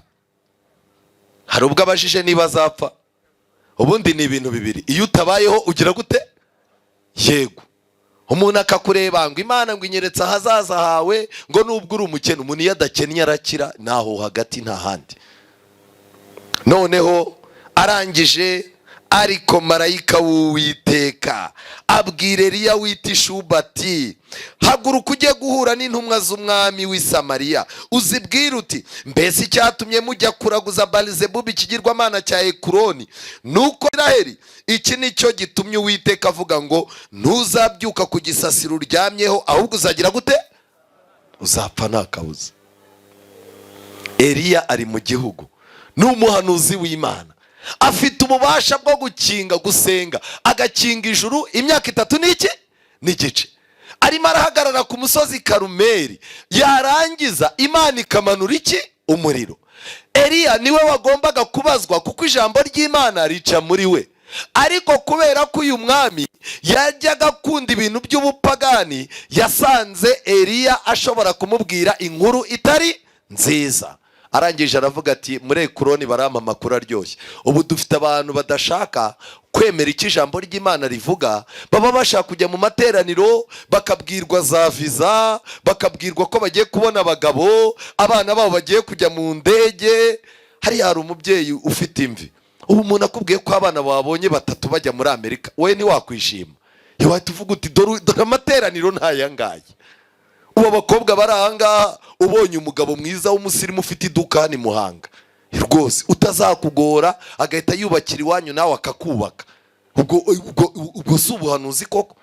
Hari ubwo abajije niba azapfa. Ubundi ni ibintu bibiri, iyo utabayeho ugira gute? Yego. Umuntu akakureba ngo imana ngo inyeretse ahazaza hawe, ngo nubwo uri umukene. Umuntu iyo adakennye arakira, naho hagati nta handi. Noneho arangije, ariko marayika w'Uwiteka abwira Eliya wita Ishuba ati haguruka ujye guhura n'intumwa z'umwami w'i Samariya, uzibwira uti mbese icyatumye mujya kuraguza Balizebubi ikigirwamana cya Ekuroni nuko Israheli iki nicyo gitumye Uwiteka avuga ngo ntuzabyuka ku gisasiro uryamyeho, ahubwo uzagira gute? Uzapfa nta kabuza. Eliya ari mu gihugu, ni umuhanuzi w'Imana, afite ububasha bwo gukinga, gusenga, agakinga ijuru imyaka 3 n'iki n'igice. Arimo arahagarara ku musozi Karumeli, yarangiza Imana ikamanura iki? Umuriro. Eliya niwe wagombaga kubazwa kuko ijambo ry'Imana rica muri we, ariko kubera ko uyu mwami yajyaga akunda ibintu by'ubupagani, yasanze Eliya ashobora kumubwira inkuru itari nziza. Arangije aravuga ati muri Ekuroni barampa amakuru aryoshye. Ubu dufite abantu badashaka kwemera icyo ijambo ry'Imana rivuga, baba bashaka kujya mu materaniro bakabwirwa za viza, bakabwirwa ko bagiye kubona abagabo, abana babo bagiye kujya mu ndege. Hari umubyeyi ufite imvi, ubu umuntu akubwiye ko abana babonye 3 bajya muri Amerika, we ni wakwishima? Wahita uvuga uti dore amateraniro ntayangaye. Ubu abakobwa bari ahangaha, ubonye umugabo mwiza w'umusirimu ufite iduka ni Muhanga, rwose utazakugora agahita yubakira iwanyu nawe akakubaka. Ubwo si ubuhanuzi koko?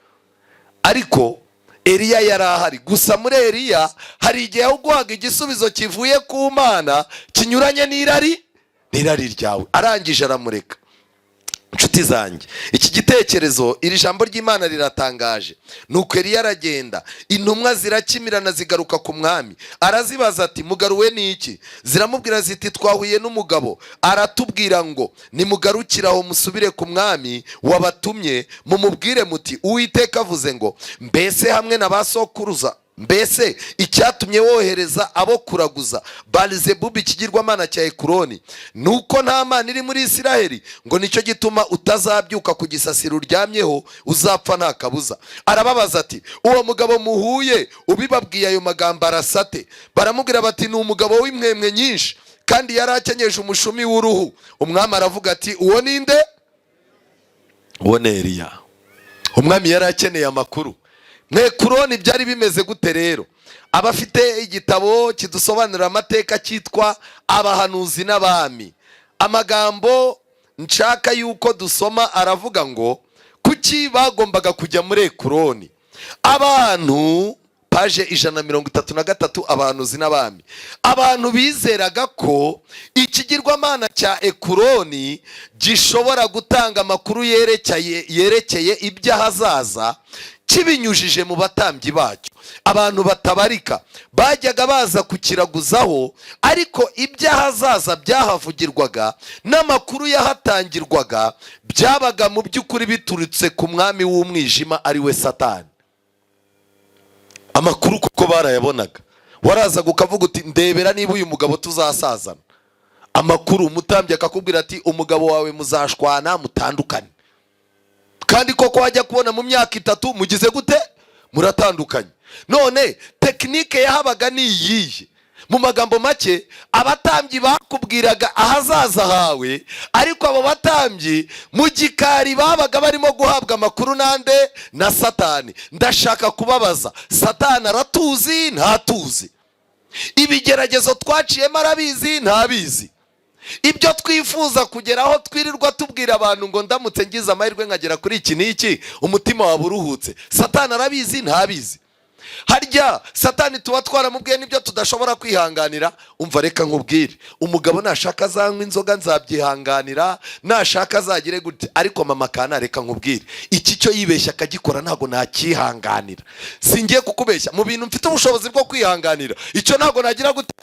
Ariko Eliya yari ahari. Gusa muri Eliya hari igihe uguhaga igisubizo kivuye ku Mana kinyuranye n'irari ryawe. Arangije aramureka. Inshuti zanjye, iki gitekerezo, iri jambo ry'Imana riratangaje. Nuko Eliya aragenda, intumwa zirakimirana zigaruka ku mwami. Arazibaza ati mugaruwe n'iki? Ziramubwira ziti twahuye n'umugabo, aratubwira ngo nimugarukiraho musubire ku mwami wabatumye, mumubwire muti Uwiteka avuze ngo mbese hamwe na basokuruza, mbese icyatumye wohereza abo kuraguza Balizebubi ikigirwamana cya Ekuroni nuko nta mana iri muri Israheli, ngo nicyo gituma utazabyuka ku gisasiro uryamyeho, uzapfa nta kabuza. Arababaza ati uwo mugabo muhuye ubibabwiye ayo magambo arasate? Baramubwira bati ni umugabo w'imwemwe nyinshi kandi yari akenyeje umushumi w'uruhu. Umwami aravuga ati uwo ninde? Uwo ni Eliya. Umwami yari akeneye amakuru. Ekuroni byari bimeze gute rero? Abafite igitabo kidusobanurira amateka cyitwa Abahanuzi n'Abami, amagambo nshaka yuko dusoma aravuga ngo kuki bagombaga kujya muri Ekuroni. Abantu paje 133 Abahanuzi n'Abami. Abantu bizeraga ko ikigirwamana cya Ekuroni gishobora gutanga amakuru yerekeye iby'ahazaza kibinyujije mu batambyi bacyo. Abantu batabarika bajyaga baza kukiraguzaho, ariko iby'ahazaza byahavugirwaga n'amakuru yahatangirwaga byabaga mu by'ukuri biturutse ku mwami w'umwijima ari we Satani. Amakuru kuko barayabonaga, warazaga ukavuga uti ndebera niba uyu mugabo tuzasazana. Amakuru umutambyi akakubwira ati umugabo wawe muzashwana mutandukane, kandi koko wajya kubona mu myaka 3 mugize gute? Muratandukanye. None tekinike yahabaga ni iyihe? Mu magambo make, abatambyi bakubwiraga ahazaza hawe, ariko abo batambyi mu gikari babaga barimo guhabwa amakuru nande? Na Satani. Ndashaka kubabaza, Satani aratuzi ntatuzi? Ibigeragezo twaciyemo arabizi ntabizi? Ibyo twifuza kugeraho twirirwa tubwira abantu ngo ndamutse ngize amahirwe nkagera kuri iki n'iki umutima waba uruhutse, Satani arabizi ntabizi? harya satani tuba twaramubwiye n'ibyo tudashobora kwihanganira. Umva reka nkubwire, umugabo nashaka azanywa inzoga nzabyihanganira, nashaka azagire gute, ariko mama kana reka nkubwire, iki cyo yibeshya akagikora ntago nakihanganira. Singiye kukubeshya, mu bintu mfite ubushobozi bwo kwihanganira, icyo ntago nagira gute,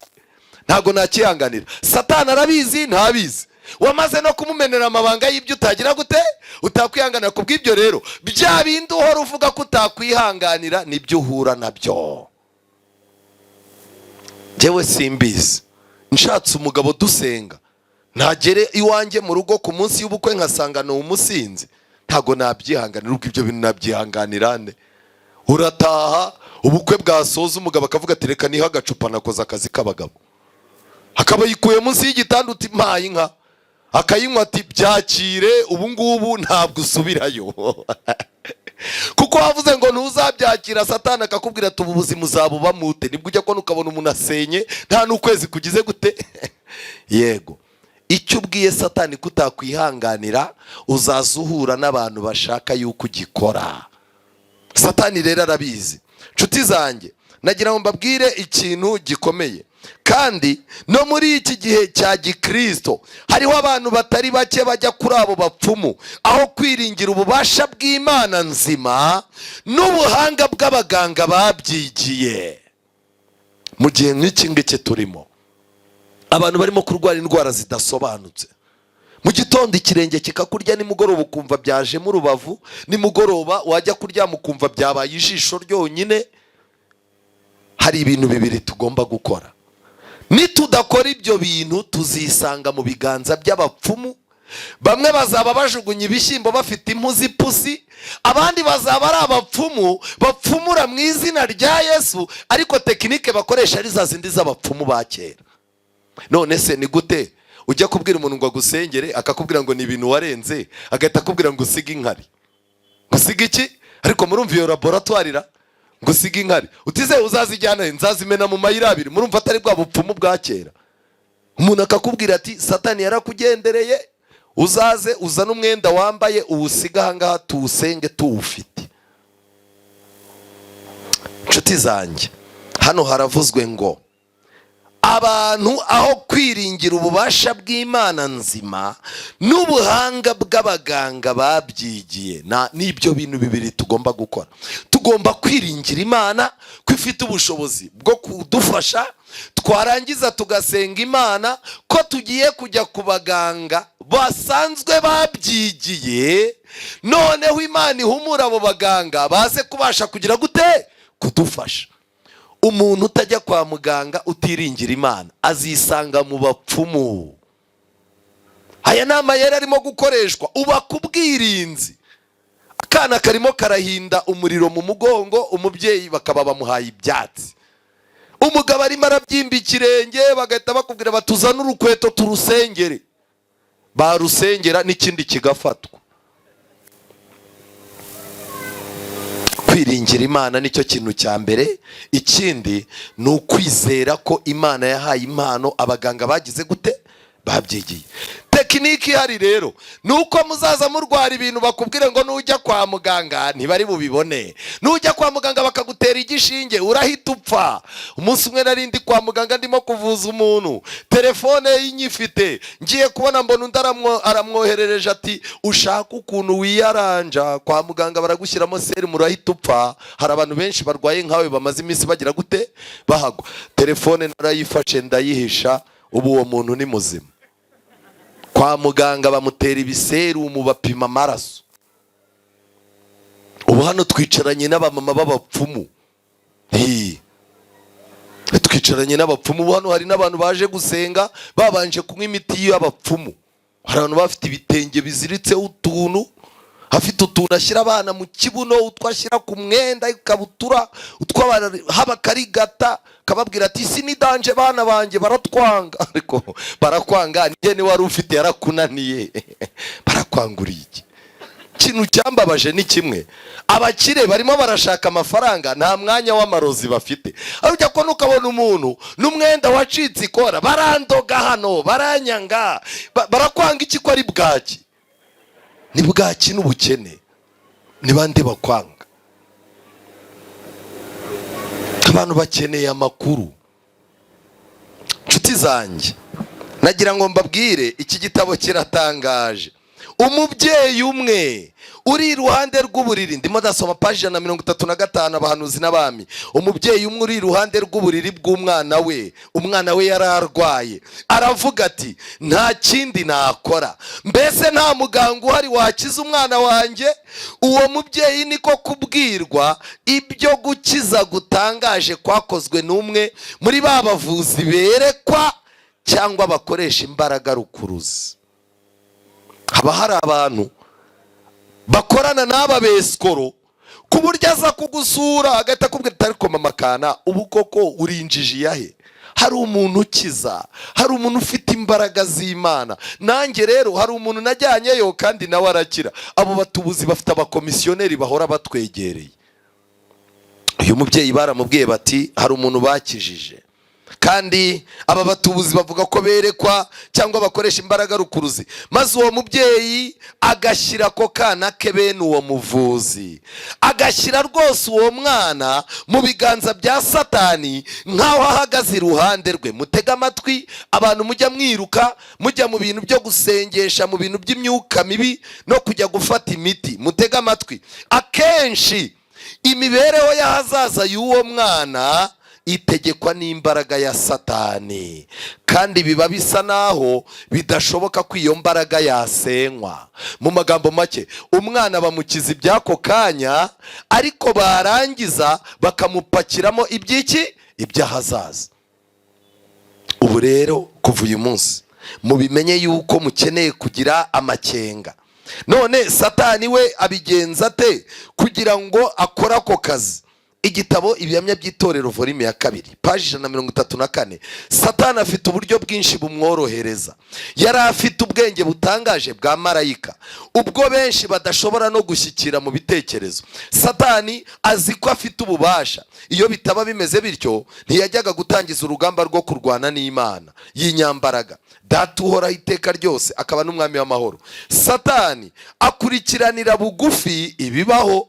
ntago nakihanganira. Satani arabizi ntabizi, wamaze no kumumenera amabanga y'ibyo utagira gute, utakwihanganira. Kubw'ibyo rero bya bindi uhora uvuga ko utakwihanganira nibyo uhura nabyo. Jewe simbizi, nshatse umugabo dusenga, ntagere iwanjye mu rugo ku munsi y'ubukwe nkasanga ni umusinzi, ntago nabyihanganira. Ubwo ibyo bintu nabyihanganira nde? Urataha ubukwe bwasoza umugabo akavuga ati reka niha agacupa nakoze akazi k'abagabo, akaba yikuye munsi y'igitanda uti mpaye inka, akayinywa ati byakire ubu ngubu ntabwo usubirayo. Kuko wavuze ngo ntuzabyakira, satani akakubwira ati ubu buzima uzabuba mute. Nibwo ujya kubona ukabona umuntu asenye nta n'ukwezi kugize gute. Yego, icyo ubwiye satani kutakwihanganira uzaza uhura n'abantu bashaka yuko ugikora. Satani rero arabizi. Nshuti zanjye, nagira ngo mbabwire ikintu gikomeye. Kandi no muri iki gihe cya gikristo hariho abantu batari bake bajya kuri abo bapfumu, aho kwiringira ububasha bw'Imana nzima n'ubuhanga bw'abaganga babyigiye. Mu gihe nk'iki ngiki turimo, abantu barimo kurwara indwara zidasobanutse. Mu gitondo ikirenge kikakurya, nimugoroba ukumva byajemo urubavu, nimugoroba wajya kuryama ukumva byabaye ijisho ryonyine. Hari ibintu bibiri tugomba gukora. Nitudakora ibyo bintu tuzisanga mu biganza by'abapfumu. Bamwe bazaba bajugunya ibishyimbo bafite impu z'ipusi, abandi bazaba ari abapfumu bapfumura mu izina rya Yesu, ariko tekinike bakoresha ari za zindi z'abapfumu ba kera. None se ni gute ujya kubwira umuntu ngo agusengere akakubwira ngo ni ibintu warenze, agahita akubwira ngo usige inkari? Gusiga iki? Ariko murumva iyo laboratoire ngo usige inkari, utize uzazijyana nzazimena mu mayira abiri. Murumva atari bwa bupfumu bwa kera? Umuntu akakubwira ati satani yarakugendereye, uzaze uzana umwenda wambaye uwusiga ahangaha tuwusenge tuwufite. Nshuti zanjye, hano haravuzwe ngo abantu aho kwiringira ububasha bw'Imana nzima n'ubuhanga bw'abaganga babyigiye. N'ibyo bintu bibiri tugomba gukora. Tugomba kwiringira Imana ko ifite ubushobozi bwo kudufasha, twarangiza tugasenga Imana ko tugiye kujya ku baganga basanzwe babyigiye, noneho Imana ihumura abo baganga baze kubasha kugira gute, kudufasha. Umuntu utajya kwa muganga utiringira Imana azisanga mu bapfumu. Aya nama yari arimo gukoreshwa, uba kubwirinzi. Akana karimo karahinda umuriro mu mugongo, umubyeyi bakaba bamuhaye ibyatsi. Umugabo arimo arabyimba ikirenge, bagahita bakubwira batuzana urukweto turusengere. Barusengera n'ikindi kigafatwa. Kwiringira Imana nicyo kintu cya mbere. Ikindi ni ukwizera ko Imana yahaye impano abaganga bagize gute, babyigiye. Tekiniki ihari rero nuko muzaza murwara ibintu bakubwire ngo nujya kwa muganga ntibari bubibone. Nujya kwa muganga bakagutera igishinge urahita upfa. Umunsi umwe narindi kwa muganga ndimo kuvuza umuntu, telefone yinyifite, ngiye kubona mbona undi aramwoherereje ati ushaka ukuntu wiyaranja kwa muganga baragushyiramo serumu urahita upfa. Hari abantu benshi barwaye nkawe bamaze iminsi bagira gute, bahagwa. Telefone narayifashe ndayihisha, ubu uwo muntu ni muzima. Kwa muganga bamutera ibiserumu bapima amaraso. Ubu hano twicaranye n'abamama b'abapfumu. Twicaranye n'abapfumu. Ubu hano hari n'abantu baje gusenga babanje kunywa imiti y'abapfumu. Hari abantu bafite ibitenge biziritseho utuntu, afite utuntu ashyira abana mu kibuno, utwashyira ku mwenda, ikabutura, haba karigata, kababwira ati isi ni danje bana banjye baratwanga. Ariko barakwanga njye ni wari ufite yarakunaniye. Barakwanguriye iki? Ikintu cyambabaje ni kimwe, abakire barimo barashaka amafaranga, nta mwanya w'amarozi bafite. Arujya ko nukabona umuntu n'umwenda wacitse ikora, barandoga hano, baranyanga, barakwanga iki ko ari bwaki? Ni bwaki n'ubukene, ni bande bakwanga? abantu bakeneye amakuru. Nshuti zanjye, nagira ngo mbabwire, iki gitabo kiratangaje. Umubyeyi umwe uri iruhande rw'uburiri, ndimo ndasoma paji 135 Abahanuzi n'Abami. Umubyeyi umwe uri iruhande rw'uburiri bw'umwana we, umwana we yararwaye, aravuga ati nta kindi nakora, mbese nta muganga uhari wakiza umwana wanjye? Uwo mubyeyi niko kubwirwa ibyo gukiza gutangaje kwakozwe n'umwe muri ba bavuzi berekwa cyangwa bakoresha imbaraga rukuruzi. Haba hari abantu bakorana n'aba besikoro ku buryo aza kugusura agahita akubwira ati ariko mama kana, ubu koko urinjije yahe? Hari umuntu ukiza, hari umuntu ufite imbaraga z'Imana. Nanjye rero hari umuntu najyanyeyo kandi nawe arakira. Abo batubuzi bafite abakomisiyoneri bahora batwegereye. Uyu mubyeyi baramubwiye bati hari umuntu bakijije, kandi aba batubuzi bavuga ko berekwa cyangwa bakoresha imbaraga rukuruzi. Maze uwo mubyeyi agashyira ko kana ke bene uwo muvuzi, agashyira rwose uwo mwana mu biganza bya Satani nk'aho ahagaze iruhande rwe. Mutega amatwi abantu mujya mwiruka, mujya mu bintu byo gusengesha, mu bintu by'imyuka mibi no kujya gufata imiti. Mutega amatwi, akenshi imibereho y'ahazaza y'uwo mwana itegekwa n'imbaraga ya Satani, kandi biba bisa naho bidashoboka ko iyo mbaraga yasenywa. Mu magambo make, umwana bamukiza iby'ako kanya, ariko barangiza bakamupakiramo iby'iki? Iby'ahazaza. Ubu rero kuva uyu munsi mubimenye yuko mukeneye kugira amakenga. None Satani we abigenza ate kugira ngo akore ako kazi? Igitabo Ibihamya by'Itorero volume ya 2 paji 134. Satani afite uburyo bwinshi bumworohereza. Yari afite ubwenge butangaje bwa marayika, ubwo benshi badashobora no gushyikira mu bitekerezo. Satani azi ko afite ububasha. Iyo bitaba bimeze bityo, ntiyajyaga gutangiza urugamba rwo kurwana n'Imana y'inyambaraga, Data uhoraho iteka ryose, akaba n'umwami w'amahoro. Satani akurikiranira bugufi ibibaho.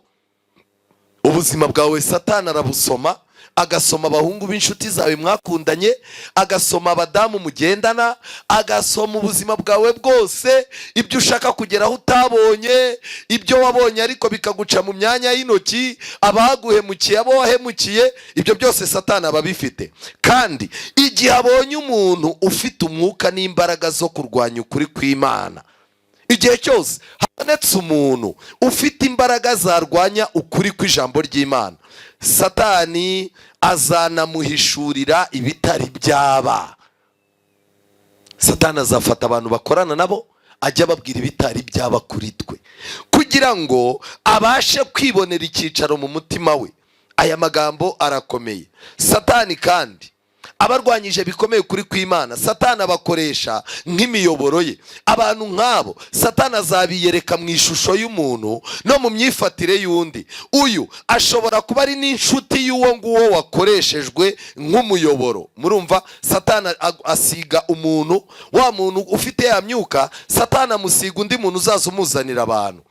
Ubuzima bwawe Satani arabusoma, agasoma abahungu b'inshuti zawe mwakundanye, agasoma abadamu mugendana, agasoma ubuzima bwawe bwose, ibyo ushaka kugeraho utabonye, ibyo wabonye ariko bikaguca mu myanya y'intoki, abaguhemukiye, abo wahemukiye, ibyo byose Satani aba bifite. Kandi igihe abonye umuntu ufite umwuka n'imbaraga zo kurwanya ukuri kw'Imana, igihe cyose habonetse umuntu ufite imbaraga zarwanya ukuri kw'ijambo ry'Imana, Satani azanamuhishurira ibitari byaba. Satani azafata abantu bakorana nabo, ajya ababwira ibitari byaba kuri twe, kugira ngo abashe kwibonera icyicaro mu mutima we. Aya magambo arakomeye. Satani kandi abarwanyije bikomeye kuri kw'Imana, Satani abakoresha nk'imiyoboro ye. Abantu nk'abo Satani azabiyereka mu ishusho y'umuntu no mu myifatire y'undi. Uyu ashobora kuba ari n'inshuti y'uwo nguwo wakoreshejwe nk'umuyoboro. Murumva, Satani asiga umuntu, wa muntu ufite ya myuka, Satani amusiga undi muntu uzaza umuzanira abantu.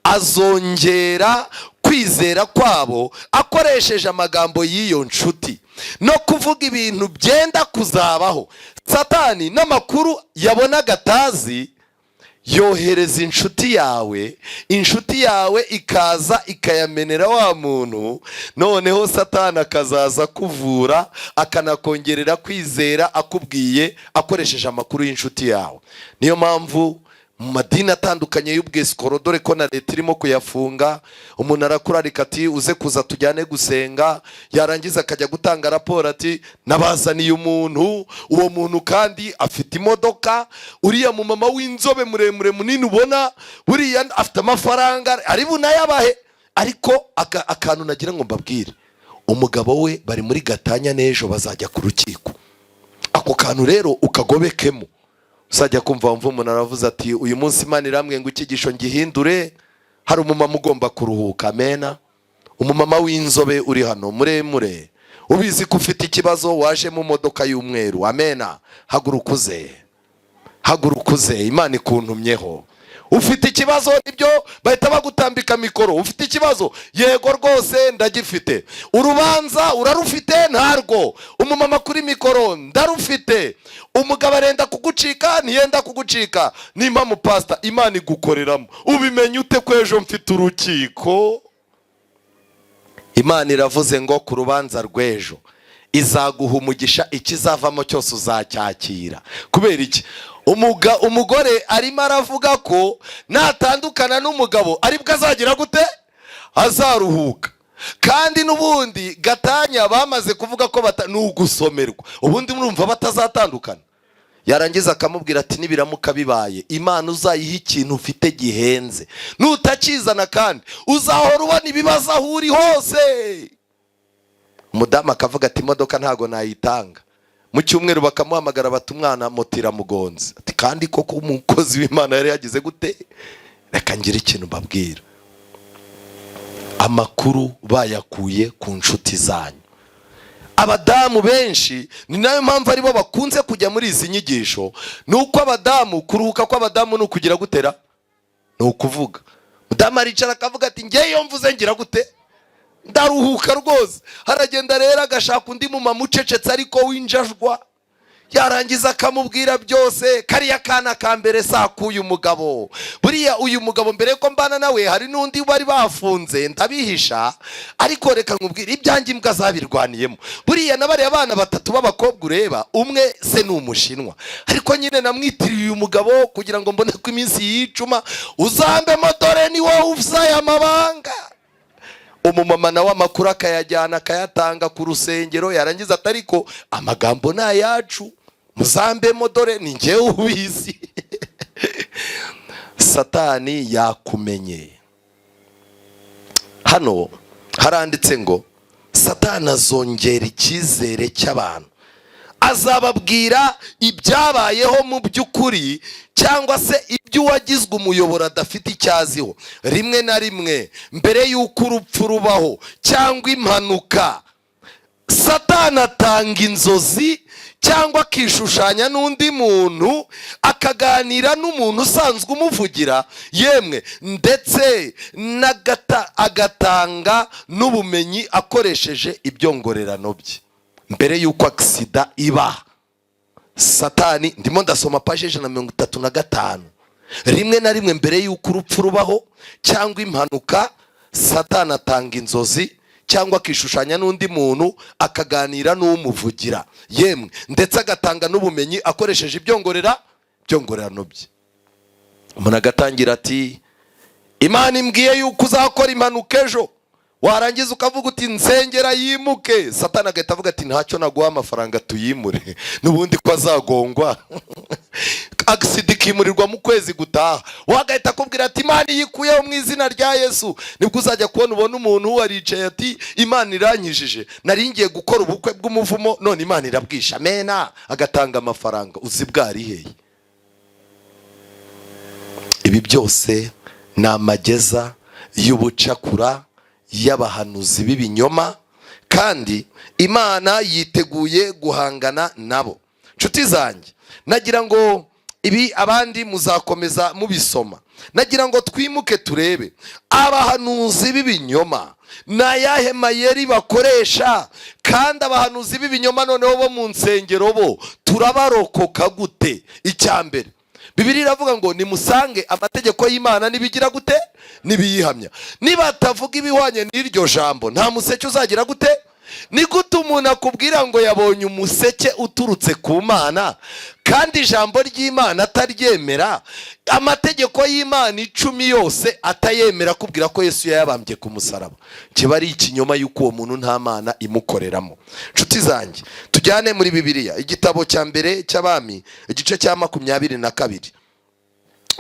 Azongera kwizera kwabo akoresheje amagambo y'iyo nshuti no kuvuga ibintu byenda kuzabaho. Satani n'amakuru yabonaga atazi yohereza inshuti yawe ikaza ikayamenera wa muntu. Noneho Satani akazaza kuvura, akanakongerera kwizera akubwiye akoresheje amakuru y'inshuti yawe. Niyo mpamvu mu madini atandukanye y'ubwesikoro, dore ko na leta irimo kuyafunga, umuntu arakurarika ati uze kuza tujyane gusenga, yarangiza akajya gutanga raporo ati nabazaniye umuntu, uwo muntu kandi afite imodoka, uriya mu mama w'inzobe muremure munini ubona, buriya afite amafaranga ari bunayabahe. Ariko akantu nagira ngo mbabwire, umugabo we bari muri gatanya n'ejo bazajya ku rukiko. Ako kantu rero ukagobekemo. Uzajya kumva umuntu aravuze ati uyu munsi Imana iramwe ngo icyigisho ngihindure, hari umumama ugomba kuruhuka. Amena. Umumama w'inzobe uri hano muremure, ubizi ko ufite ikibazo, waje mu modoka y'umweru. Amena. Haguruka uze, Imana ikuntumyeho. ufite ikibazo, nibyo bahita bagutambika mikoro. Ufite ikibazo, yego rwose ndagifite. Urubanza urarufite, ntarwo. Umumama kuri mikoro, ndarufite. Umugabo arenda kugucika, ntiyenda kugucika. Nimba mu pastor Imana igukoreramo, ubimenye ute ko ejo mfite urukiko? Imana iravuze ngo ku rubanza rw'ejo izaguha umugisha, ikizavamo cyose uzacyakira. Kubera iki? Umugore arimo aravuga ko natandukana n'umugabo aribwo azagira gute? Azaruhuka. Kandi n'ubundi gatanya bamaze kuvuga ko nugusomerwa, ubundi murumva batazatandukana. Yarangiza akamubwira ati nibiramuka bibaye, Imana uzayiha ikintu ufite gihenze, nutakizana kandi uzahora ubona ibibazo aho uri hose. Umudamu akavuga ati imodoka ntago nayitanga. Mu cyumweru bakamuhamagara bati umwana moto iramugonze. Ati kandi koko umukozi w'Imana yari yagize gute? Reka ngira ikintu mbabwira. Amakuru bayakuye ku nshuti zanyu. Abadamu benshi ni nayo mpamvu aribo bakunze kujya muri izi nyigisho. Nuko abadamu, kuruhuka kw'abadamu ni ukugira gutera, ni ukuvuga. Mudamu aricara akavuga ati ngeyo mvuze ngira gute? Ndaruhuka rwose. Haragenda rero agashaka undi mumama ucecetse ariko winjajwa. Yarangiza akamubwira byose. Kariya kana ka mbere sakuye umugabo. Buriya uyu mugabo mbere ko mbana nawe hari n'undi bari bafunze ndabihisha, ariko reka nkubwire ibyanjye imbwa zabirwaniyemo. Buriya nabari abana batatu b'abakobwa ureba, umwe se ni Umushinwa, ariko nyine namwitiriye uyu mugabo kugira ngo mbone ko iminsi yicuma. Uzambe modore ni wowe ufite amabanga. Umumama nawe amakuru akayajyana akayatanga ku rusengero. Yarangiza atariko amagambo na yacu, muzambe modore ni ngewe ubizi. Satani yakumenye. Hano haranditse ngo Satani azongera icyizere cy'abantu, azababwira ibyabayeho mu by'ukuri cyangwa se ibyo uwagizwe umuyoboro adafite icyaziho. Rimwe na rimwe mbere y'uko urupfu rubaho cyangwa impanuka, Satani atanga inzozi cyangwa akishushanya n'undi muntu, akaganira n'umuntu usanzwe umuvugira, yemwe ndetse agatanga n'ubumenyi akoresheje ibyongorerano bye. Mbere y'uko aksida iba, Satani, ndimo ndasoma page 135, rimwe na rimwe mbere y'uko urupfu rubaho cyangwa impanuka, Satani atanga inzozi cyangwa akishushanya n'undi muntu akaganira n'umuvugira, yemwe ndetse agatanga n'ubumenyi akoresheje ibyongorerano bye. Umuntu agatangira ati Imana imbwiye yuko uzakora impanuka ejo. Warangiza ukavuga uti nsengera yimuke. Satani agahita avuga ati ntacyo naguha amafaranga tuyimure, n'ubundi ko azagongwa. Agisida ikimurirwa mu kwezi gutaha. Wagahita akubwira ati Imana yikuyeho mu izina rya Yesu. Nibwo uzajya kubona umuntu waricaye ati Imana iranyijije, nari ngiye gukora ubukwe bw'umuvumo none Imana irabwisha, amena, agatanga amafaranga. Uzi bwariheye. Ibi byose ni amageza y'ubucakura y'abahanuzi b'ibinyoma, kandi Imana yiteguye guhangana nabo. Nshuti zanjye, nagira ngo ibi abandi muzakomeza mubisoma. Nagira ngo twimuke turebe abahanuzi b'ibinyoma n'ayahe mayeri bakoresha, kandi abahanuzi b'ibinyoma noneho bo mu nsengero bo turabarokoka gute? Icyambere, Bibiliya iravuga ngo nimusange amategeko y'Imana nibigira gute? Nibiyihamya. Niba atavuga ibihwanye n'iryo jambo, nta museke uzagira gute? Ni gute umuntu akubwira ngo yabonye umuseke uturutse ku Mana kandi ijambo ry'Imana ataryemera, amategeko y'Imana 10 yose atayemera, kubwira ko Yesu yayabambye ku musaraba? Kiba ari ikinyoma yuko uwo muntu nta Mana imukoreramo. Nshuti zanjye, tujyane muri Bibiliya, igitabo cya mbere cy'Abami, igice cya 22.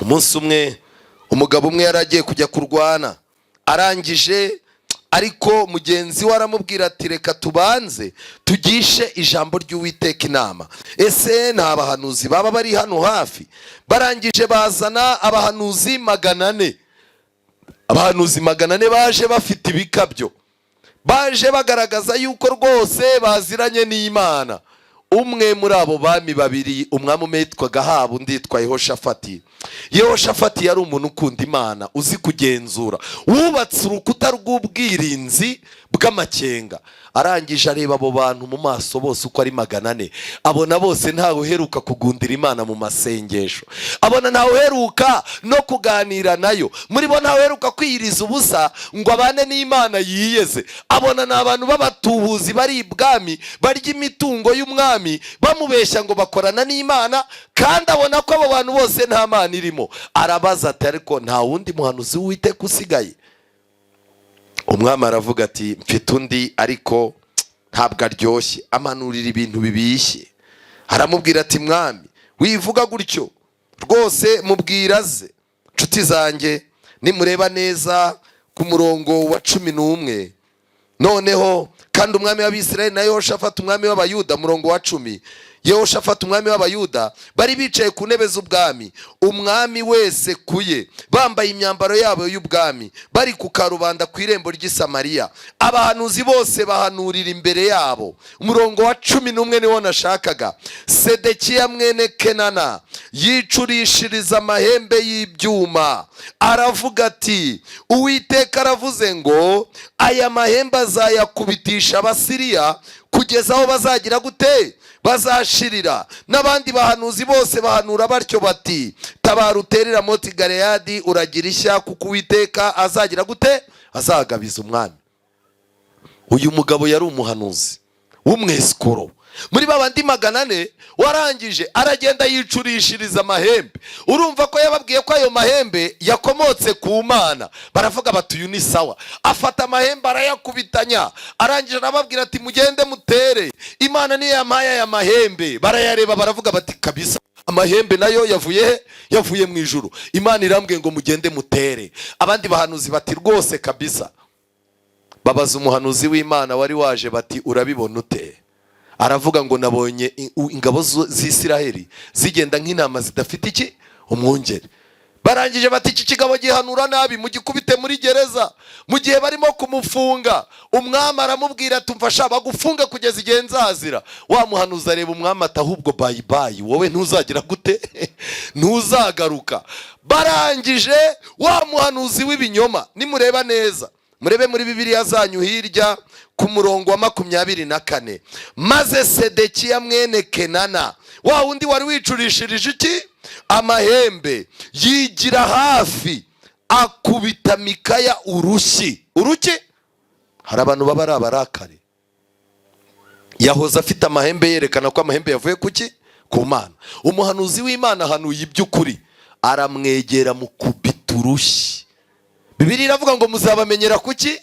Umunsi umwe umugabo umwe yaragiye kujya kurwana, arangije ariko mugenzi we aramubwira ati reka tubanze tugishe ijambo ry'Uwiteka inama. Ese nta bahanuzi baba bari hano hafi? Barangije bazana abahanuzi 400. Abahanuzi 400 baje bafite ibikabyo, baje bagaragaza yuko rwose baziranye n'Imana. umwe muri abo bami babiri, umwami umwe yitwaga Ahabu, undi yitwa Yehoshafati. Yehoshafati yari umuntu ukunda Imana, uzi kugenzura, wubatse urukuta rw'ubwirinzi bw'amakenga. Arangije areba abo bantu mu maso bose uko ari 400, abona bose ntawe uheruka kugundira Imana mu masengesho, abona ntawe uheruka no kuganira nayo, muri bo ntawe uheruka kwiyiriza ubusa ngo abane n'Imana yiyeze. Abona ni abantu b'abatubuzi bari ibwami, barya imitungo y'umwami, bamubeshya ngo bakorana n'Imana, kandi abona ko abo bantu bose nta Mana irimo. Arabaza ati ariko nta wundi muhanuzi w'Uwiteka usigaye? Umwami aravuga ati mfite undi, ariko ntabwo aryoshye, amanurira ibintu bibishye. Aramubwira ati mwami wivuga gutyo rwose, mubwira ze. Nshuti zanjye, nimureba neza ku murongo wa 11, noneho kandi umwami w'Abisirayeli na Yehoshafati umwami w'Abayuda, murongo wa 10, Yehoshafati umwami w'Abayuda bari bicaye ku ntebe z'ubwami, umwami wese kuye, bambaye imyambaro yabo y'ubwami, bari ku karubanda ku irembo ry'i Samariya. Abahanuzi bose bahanurira imbere yabo. Umurongo wa 11 niwo nashakaga. Sedekiya mwene Kenana yicurishiriza amahembe y'ibyuma, aravuga ati Uwiteka aravuze ngo aya mahembe azayakubitisha Abasiriya kugeza aho bazagira gute? Bazashirira. N'abandi bahanuzi bose bahanura batyo bati tabara utere Ramoti Galeyadi, uragira ishya kuko Uwiteka azagira gute? Azagabiza umwami. Uyu mugabo yari umuhanuzi w'umwesikoro, muri babandi 400, warangije aragenda yicurishiriza amahembe. Urumva ko yababwiye ko ayo mahembe yakomotse ku Mana. Baravuga bati uyu ni sawa. Afata amahembe arayakubitanya, arangije arababwira ati mugende mutere, Imana niyo yampaye aya mahembe. Barayareba baravuga bati kabisa amahembe nayo yavuye mu ijuru, Imana irambwiye ngo mugende mutere. Abandi bahanuzi bati rwose kabisa. Babaza umuhanuzi w'Imana wari waje bati urabibona ute? Aravuga ngo nabonye ingabo z'Isiraheli zigenda nk'intama zidafite iki? Umwungeri. Barangije bati iki kigabo gihanura nabi, mugikubite muri gereza. Mu gihe barimo kumufunga, umwami aramubwira ati umfasha bagufunga kugeza igihe nzazira. Wa muhanuzi areba umwami ati ahubwo bye bye, wowe ntuzagira gute? Ntuzagaruka. Barangije wa muhanuzi w'ibinyoma, nimureba neza, murebe muri Bibiliya zanyu hirya ku murongo wa 24, maze Sedekiya mwene Kenana, wa wundi wari wicurishirije iki? Amahembe, yigira hafi akubita Mikaya urushyi. Uruki? Hari abantu baba ari abarakari. Yahoze afite amahembe yerekana ko amahembe yavuye kuki? Ku Mana. Umuhanuzi w'Imana hanuye iby'ukuri, aramwegera mukubita urushyi. Bibiliya iravuga ngo muzabamenyera kuki?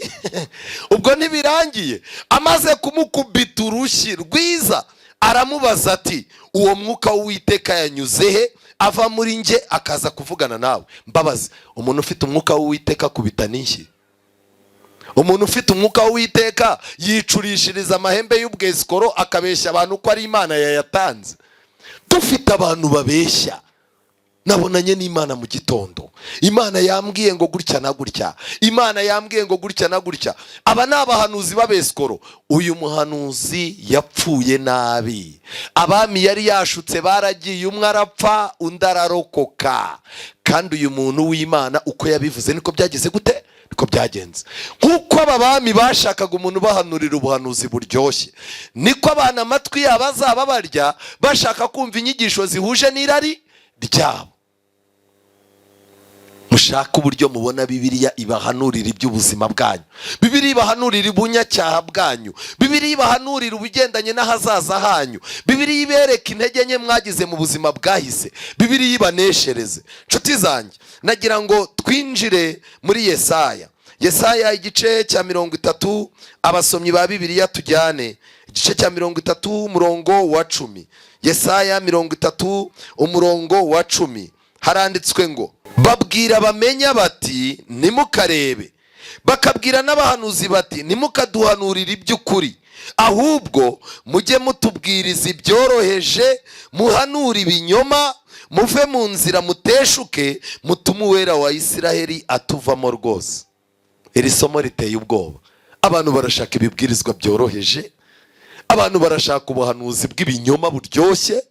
Ubwo ntibirangiye, amaze kumukubita urushyi rwiza, aramubaza ati uwo mwuka w'Uwiteka yanyuze he ava muri nge akaza kuvugana nawe? Mbabazi, umuntu ufite umwuka w'Uwiteka kubita n'inshyi? Umuntu ufite umwuka w'Uwiteka yicurishiriza amahembe y'ubwesikoro akabeshya abantu ko ari Imana yayatanze? Dufite abantu babeshya. Nabonanye n'Imana mu gitondo, Imana yambwiye ngo gutya na gutya, Imana yambwiye ngo gutya na gutya. Aba ni abahanuzi b'abesikoro. Uyu muhanuzi yapfuye nabi. Abami yari yashutse baragiye, umwe arapfa undi ararokoka. Kandi uyu muntu w'Imana uko yabivuze niko byageze gute? Niko byagenze. Nkuko aba bami bashakaga umuntu bahanurira ubuhanuzi buryoshye, niko abana amatwi yabo azaba barya bashaka kumva inyigisho zihuje n'irari ryabo. Mushaka uburyo mubona Bibiliya ibahanurira iby'ubuzima bwanyu, Bibiliya ibahanurira ubunyacyaha bwanyu, Bibiliya ibahanurira ubugendanye n'ahazaza hanyu, Bibiliya ibereka intege nke mwagize mu buzima bwahise, Bibiliya ibaneshereze. Nshuti zanjye, nagira ngo twinjire muri Yesaya igice cya 30. Abasomyi ba Bibiliya tujyane igice cya 30 umurongo wa 10. Yesaya 30 umurongo wa 10 haranditswe ngo babwira bamenya bati nimukarebe, bakabwira n'abahanuzi bati nimukaduhanurira iby'ukuri, ahubwo mujye mutubwiriza ibyoroheje, muhanura ibinyoma, muve mu nzira muteshuke, mutume Uwera wa Isiraheli atuvamo rwose. Iri somo riteye ubwoba. Abantu barashaka ibibwirizwa byoroheje, abantu barashaka ubuhanuzi bw'ibinyoma buryoshye,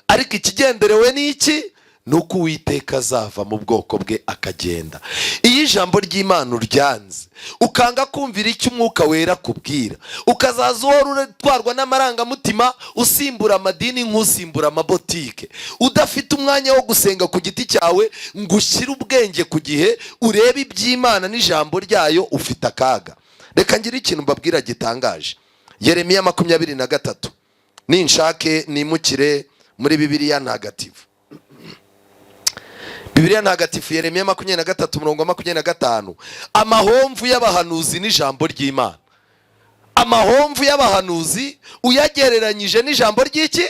ariko ikigenderewe ni iki? Nuko Uwiteka azava mu bwoko bwe akagenda. Iyo ijambo ry'Imana uryanze, ukanga kumvira icyo Umwuka Wera akubwira, ukazaza uhora utwarwa n'amarangamutima, usimbura amadini nk'usimbura amabotike, udafite umwanya wo gusenga ku giti cyawe ngo ushyire ubwenge ku gihe urebe iby'Imana n'ijambo ryayo, ufite akaga. Reka ngire ikintu mbabwira gitangaje. Yeremiya 23, ninshake nimukire muri Bibiliya ntagatifu. Bibiliya ntagatifu, Yeremiya 23:25. Amahomvu y'abahanuzi n'ijambo ry'Imana. Amahomvu y'abahanuzi uyagereranyije n'ijambo ry'iki?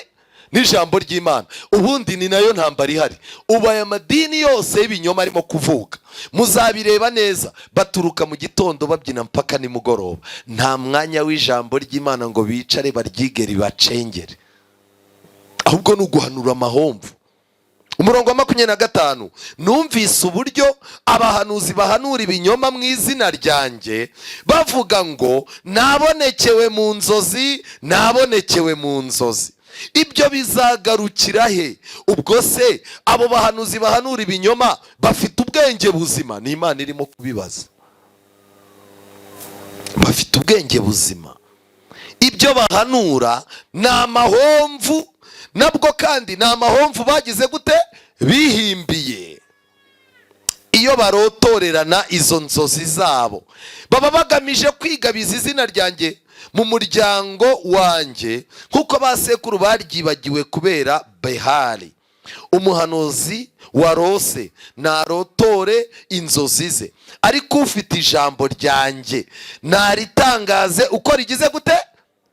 N'ijambo ry'Imana. Ubundi ni nayo ntambara ihari. Ubu aya madini yose y'ibinyoma arimo kuvuka, muzabireba neza, baturuka mu gitondo babyina mpaka nimugoroba. Nta mwanya w'ijambo ry'Imana ngo bicare baryigere bacengere, ahubwo ni uguhanura amahomvu. Umurongo wa 25, numvise uburyo abahanuzi bahanura ibinyoma mu izina ryanjye, bavuga ngo nabonekewe mu nzozi, nabonekewe mu nzozi. Ibyo bizagarukira he? Ubwo se abo bahanuzi bahanura ibinyoma bafite ubwenge buzima? Ni Imana irimo kubibaza. Bafite ubwenge buzima? Ibyo bahanura ni amahomvu, nabwo kandi ni amahomvu bagize gute? Bihimbiye. Iyo barotorerana izo nzozi zabo, baba bagamije kwigabiza izina ryanjye mu muryango wanjye, nkuko basekuru baryibagiwe kubera Behali. Umuhanuzi warose narotore inzozi ze, ariko ufite ijambo ryanjye naritangaze uko rigize gute?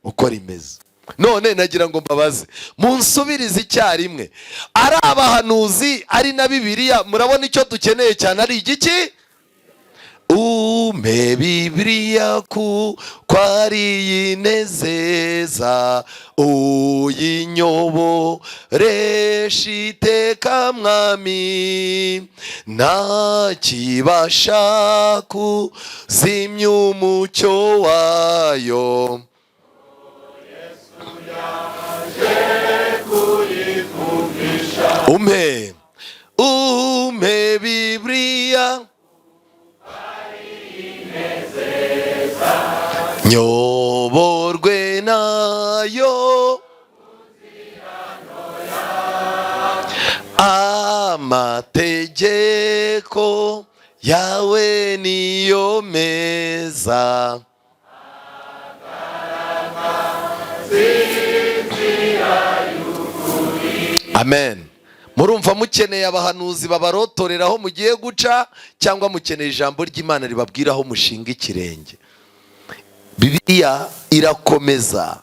Uko rimeze. None nagira ngo mbabaze, munsubirize icyarimwe, ari abahanuzi ari na Bibiliya, murabona icyo dukeneye cyane ari igiki? Umpe Bibiliya kuko ari inezeza, uyinyoboresha iteka mwami, ntakibasha kuzimya umucyo wayo. Umpe Bibiliya nyoborwe nayo, amategeko yawe niyo meza. Amen. Murumva mukeneye abahanuzi babarotoreraho mugiye guca, cyangwa mukeneye ijambo ry'Imana ribabwiraho mushinga ikirenge? Bibiliya irakomeza.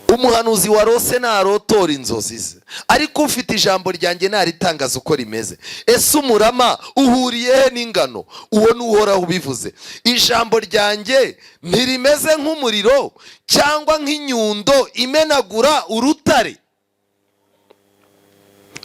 Umuhanuzi warose narotora inzozi ze, ariko ufite ijambo ryanjye naritangaza uko rimeze. Ese umurama uhuriye he n'ingano? Uwo ni Uhoraho ubivuze. Ijambo ryanjye ntirimeze nk'umuriro cyangwa nk'inyundo imenagura urutare?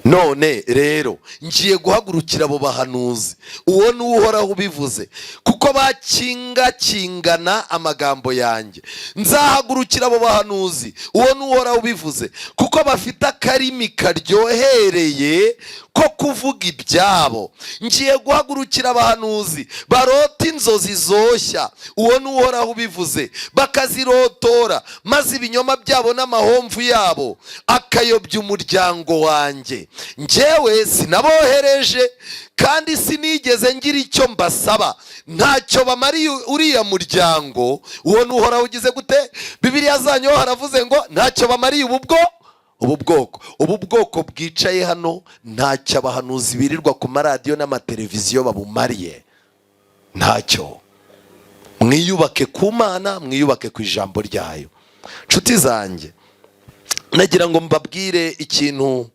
None rero ngiye guhagurukira abo bahanuzi, uwo ni Uhoraho ubivuze, kuko bakingakingana amagambo yanjye. Nzahagurukira abo bahanuzi, uwo ni Uhoraho ubivuze, kuko bafite akarimi karyohereye ko kuvuga ibyabo. Ngiye guhagurukira abahanuzi barota inzozi zoshya, uwo ni Uhoraho ubivuze, bakazirotora, maze ibinyoma byabo n'amahomvu yabo akayobya umuryango wanjye. Njyewe sinabohereje kandi sinigeze ngira icyo mbasaba, ntacyo bamariye uriya muryango. Uwo ni Uhoraho ugize gute? Bibiliya zanyu haravuze ngo ntacyo bamariye ubu bwoko bwicaye hano, ntacyo abahanuzi birirwa ku maradiyo n'amateleviziyo babumariye, ntacyo. Mwiyubake ku Mana, mwiyubake ku ijambo ryayo. Nshuti zanjye, nagira ngo mbabwire ikintu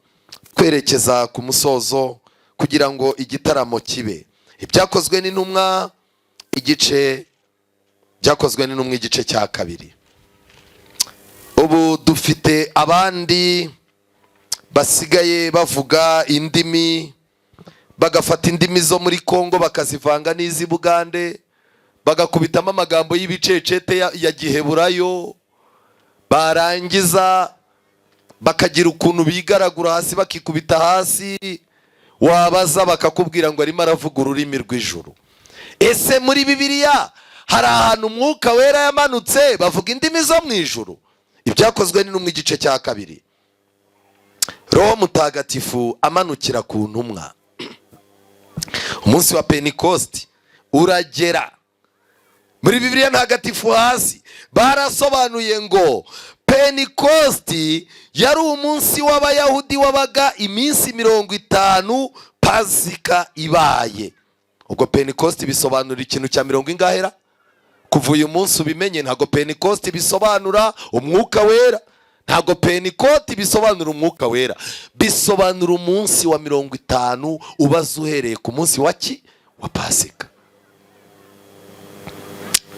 kwerekeza ku musozo, kugira ngo igitaramo kibe. Ibyakozwe n'intumwa igice cya 2. Ubu dufite abandi basigaye bavuga indimi, bagafata indimi zo muri Kongo bakazivanga n'iz'i Bugande, bagakubitamo amagambo y'ibicecete ya Giheburayo, barangiza bakagira ukuntu bigaragura hasi bakikubita hasi, wabaza bakakubwira ngo arimo aravuga ururimi rw'ijuru. Ese muri Bibiliya hari ahantu umwuka wera yamanutse bavuga indimi zo mu ijuru? Ibyakozwe n'intumwa igice cya 2. Roho Mutagatifu amanukira ku ntumwa. Umunsi wa Pentecost uragera. Muri Bibiliya ntagatifu hasi barasobanuye ngo Pentecost yari umunsi w'abayahudi wabaga iminsi 50 Pasika ibaye. Ubwo Pentecost bisobanura ikintu cya 50 ingahera? Kuva uyu munsi ubimenye, ntago Pentecost bisobanura umwuka wera, ntago Pentecost bisobanura umwuka wera, bisobanura umunsi wa 50 ubaza uhereye ku munsi wa Pasika.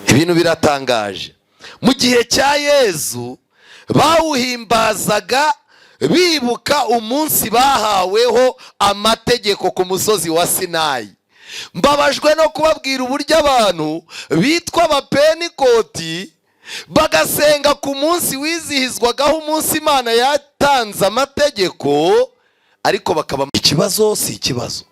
Ibintu biratangaje. Mu gihe cya Yezu bawuhimbazaga bibuka umunsi bahaweho amategeko ku musozi wa Sinayi. Mbabajwe no kubabwira uburyo abantu bitwa abapentekoti bagasenga ku munsi wizihizwagaho umunsi Imana yatanze amategeko, ariko bakaba ikibazo si ikibazo.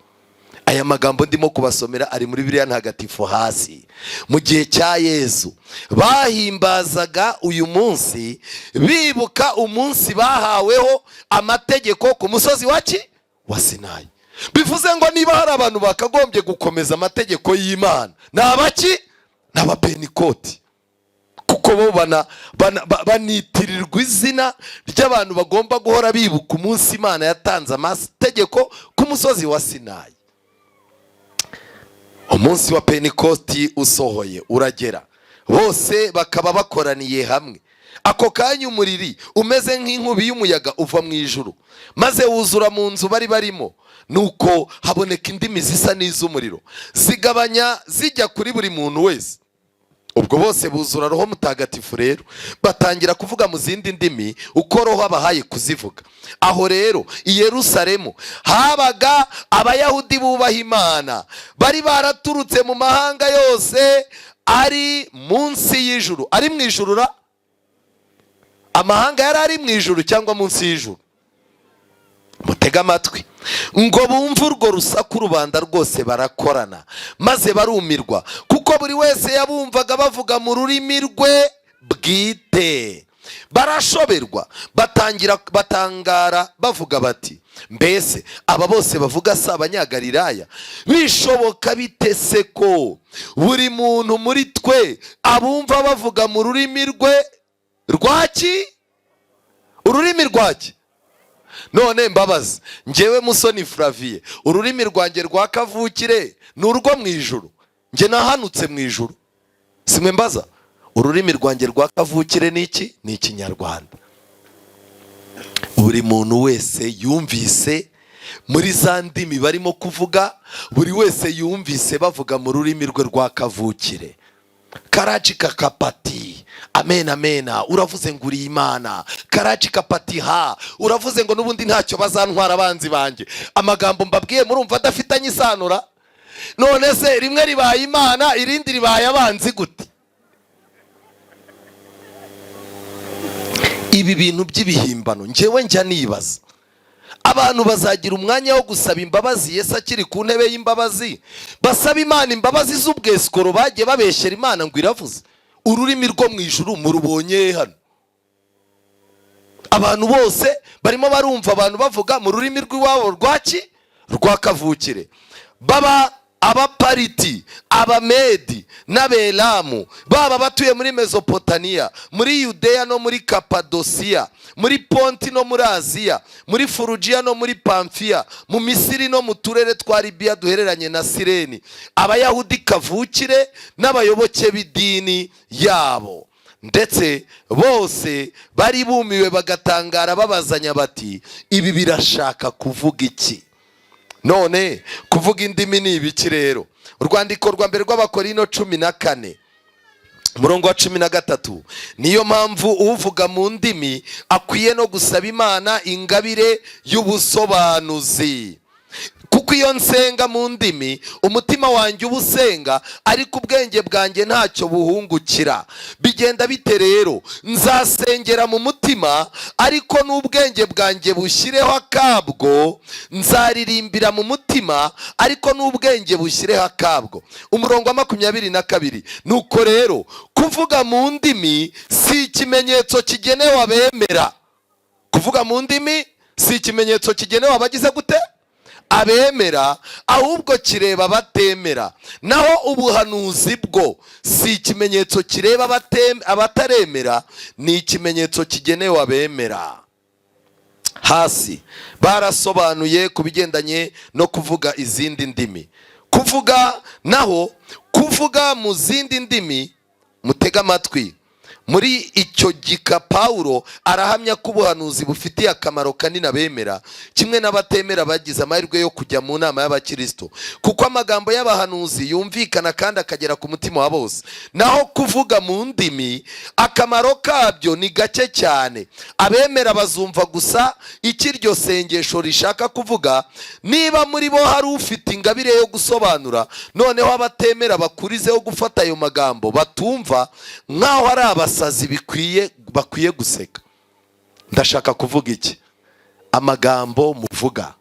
Aya magambo ndimo kubasomera ari muri Bibiliya ntagatifu hasi. Mu gihe cya Yezu bahimbazaga uyu munsi bibuka umunsi bahaweho amategeko ku musozi wa Sinayi. Bivuze ngo niba hari abantu bakagombye gukomeza amategeko y'Imana, nabaki n'abapentekoti, kuko bo banitirirwa izina ry'abantu bagomba guhora bibuka umunsi Imana yatanze amategeko ku musozi wa Sinayi. Umunsi wa Pentecost usohoye uragera, bose bakaba bakoraniye hamwe. Ako kanya umuriri umeze nk'inkubi y'umuyaga uva mu ijuru, maze wuzura mu nzu bari barimo. Nuko haboneka indimi zisa n'iz'umuriro zigabanya zijya kuri buri muntu wese. Ubwo bose buzura Roho Mutagatifu rero batangira kuvuga mu zindi ndimi uko Roho abahaye kuzivuga. Aho rero i Yerusalemu habaga abayahudi bubaha Imana, bari baraturutse mu mahanga yose ari munsi y'ijuru. Ari mu ijuru ra? Amahanga yari ari mu ijuru cyangwa munsi y'ijuru? Mutega amatwi ngo bumve urwo rusaku, rubanda rwose barakorana maze barumirwa, kuko buri wese yabumvaga bavuga mu rurimi rwe bwite. Barashoberwa batangara bavuga bati, mbese aba bose bavuga si abanyagalilaya? Bishoboka bite se ko buri muntu muri twe abumva bavuga mu rurimi rwe rwaki? Ururimi rwaki? None mbabaza njyewe Musoni Flavie, ururimi rwanjye rwa kavukire ni urwo mu ijuru? Nge nahanutse mu ijuru? Simwe mbaza. Ururimi rwanjye rwa kavukire ni iki? Ni Ikinyarwanda. Buri muntu wese yumvise muri za ndimi barimo kuvuga, buri wese yumvise bavuga mu rurimi rwe rwa kavukire. Karachi kakapati, amen amena, uravuze ngo uri Imana. Karachi kapati ha, uravuze ngo nubundi ntacyo bazantwara abanzi banjye. Amagambo mbabwiye murumva adafitanye isanura? None se rimwe ribaye Imana irindi ribaye abanzi gute? Ibi bintu by'ibihimbano njyewe njya nibaza, abantu bazagira umwanya wo gusaba imbabazi Yesu akiri ku ntebe y'imbabazi, basaba Imana imbabazi z'ubwesikoro bagiye babeshyera Imana ngo iravuze? Ururimi rwo mu ijuru murubonye hano? Abantu bose barimo barumva abantu bavuga mu rurimi rw'iwabo rwaki? Rwa kavukire. Baba abapariti, abamedi n'abelamu, baba batuye muri Mesopotamiya, muri Yudeya no muri Kapadosiya, muri Ponti no muri Aziya, muri Furugiya no muri Pamfiya, mu Misiri no mu turere twa Libiya duhereranye na Sireni, abayahudi kavukire n'abayoboke b'idini yabo. Ndetse bose bari bumiwe bagatangara babazanya bati, ibi birashaka kuvuga iki? None kuvuga indimi ni ibiki rero? Urwandiko rwa mbere rw'Abakorino 14 umurongo wa 13, niyo mpamvu uvuga mu ndimi akwiye no gusaba Imana ingabire y'ubusobanuzi, kuko iyo nsenga mu ndimi umutima wanjye uba usenga, ariko ubwenge bwanjye ntacyo buhungukira. Bigenda bite rero? Nzasengera mu mutima, ariko n'ubwenge bwanjye bushyireho akabwo. Nzaririmbira mu mutima, ariko n'ubwenge bushyireho akabwo. Umurongo wa 22. Nuko rero kuvuga mu ndimi si ikimenyetso kigenewe abemera. Kuvuga mu ndimi si ikimenyetso kigenewe abagize gute? Abemera, ahubwo kireba abatemera. Naho ubuhanuzi bwo si ikimenyetso kireba abataremera, ni ikimenyetso kigenewe abemera. Hasi barasobanuye ku bigendanye no kuvuga izindi ndimi. Kuvuga naho, kuvuga mu zindi ndimi, mutega amatwi. Muri icyo gika Pawulo arahamya ko ubuhanuzi bufitiye akamaro kanini abemera, kimwe n'abatemera bagize amahirwe yo kujya mu nama y'abakristo, kuko amagambo y'abahanuzi yumvikana kandi akagera ku mutima wa bose. Naho kuvuga mu ndimi akamaro kabyo ni gake cyane. Abemera bazumva gusa icyo iryo sengesho rishaka kuvuga. Niba muri bo hari ufite ingabire yo gusobanura, noneho abatemera bakurizeho gufata ayo magambo batumva, nk'aho ari abasazi bakwiye guseka. Ndashaka kuvuga iki? Amagambo muvuga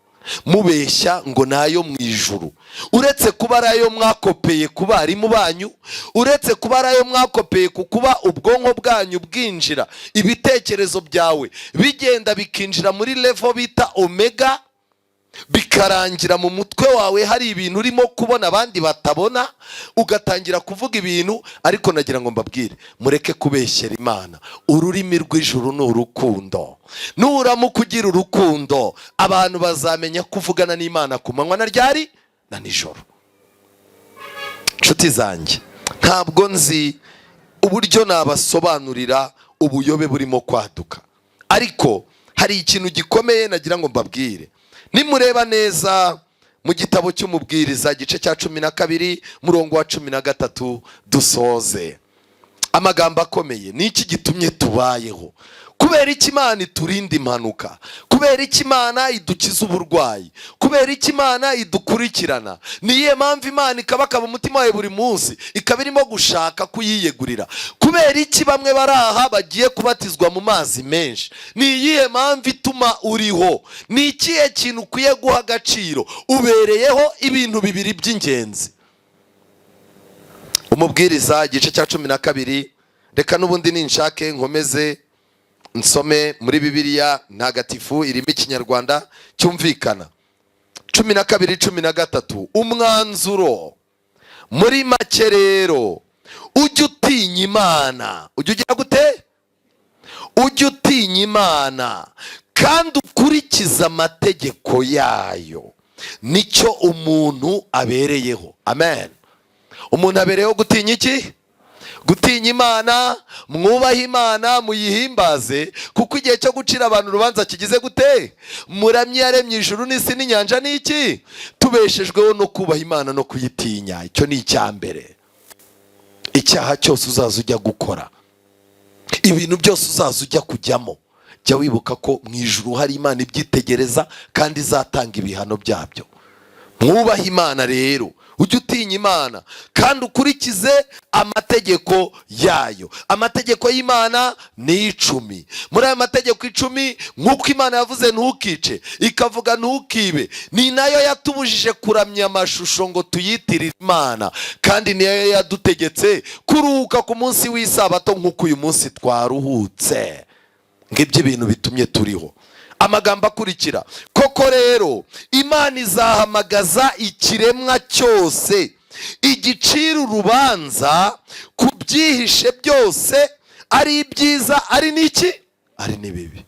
mubeshya ngo nayo mu ijuru, uretse kuba arayo mwakopeye ku barimu banyu, uretse kuba arayo mwakopeye ku kuba ubwonko bwanyu bwinjira, ibitekerezo byawe bigenda bikinjira muri level bita omega, bikarangira mu mutwe wawe hari ibintu urimo kubona abandi batabona, ugatangira kuvuga ibintu. Ariko nagira ngo mbabwire, mureke kubeshyera Imana. Ururimi rw'ijuru ni urukundo. Nuramuka ugira urukundo, abantu bazamenya kuvugana n'Imana ku manywa na ryari na nijoro. Nshuti zanjye, ntabwo nzi uburyo nabasobanurira ubuyobe burimo kwaduka, ariko hari ikintu gikomeye nagira ngo mbabwire. Nimureba neza mu gitabo cy'umubwiriza igice cya 12 murongo wa 13, dusoze. Amagambo akomeye. Ni iki gitumye tubayeho? Kubera iki Imana iturinda impanuka? Kubera iki Imana idukiza uburwayi? Kubera iki Imana idukurikirana? Niye mpamvu Imana ikabakaba umutima wawe buri munsi, ikaba irimo gushaka kuyiyegurira? Kubera iki bamwe baraha bagiye kubatizwa mu mazi menshi? Niyihe mpamvu ituma uriho? Ni ikihe kintu ukwiye guha agaciro? Ubereyeho ibintu bibiri by'ingenzi. Umubwiriza igice cya 12. Reka n'ubundi ninshake nkomeze nsome muri Bibiliya ntagatifu irimo ikinyarwanda cyumvikana. 12:13. Umwanzuro: muri make rero, ujye utinya Imana. Ujye ugira gute? Ujye utinya Imana kandi ukurikiza amategeko yayo. Nicyo umuntu abereyeho. Amen. Umuntu abereyeho gutinya iki? Gutinya Imana. Mwubahe Imana, muyihimbaze, kuko igihe cyo gucira abantu urubanza kigize gute? Muramyi yaremye ijuru n'isi n'inyanja. N'iki? Tubeshejweho no kubaha Imana no kuyitinya. Icyo ni icyambere. Icyaha cyose uzaza ujya gukora, ibintu byose uzaza ujya kujyamo, jya wibuka ko mu ijuru hari Imana ibyitegereza kandi izatanga ibihano byabyo. Mwubahe Imana rero, ujye utinya Imana kandi ukurikize amategeko yayo. Amategeko y'Imana ni 10. Muri aya mategeko 10, nk'uko Imana yavuze ntukice, ikavuga ntukibe, ni nayo yatubujije kuramya amashusho ngo tuyitirire Imana, kandi niyo yadutegetse kuruhuka ku munsi w'isabato nk'uko uyu munsi twaruhutse. Ngibyo ibintu bitumye turiho. Amagambo akurikira: koko rero Imana izahamagaza ikiremwa cyose, igicira urubanza ku byihishe byose, ari ibyiza ari n'iki? Ari n'ibibi.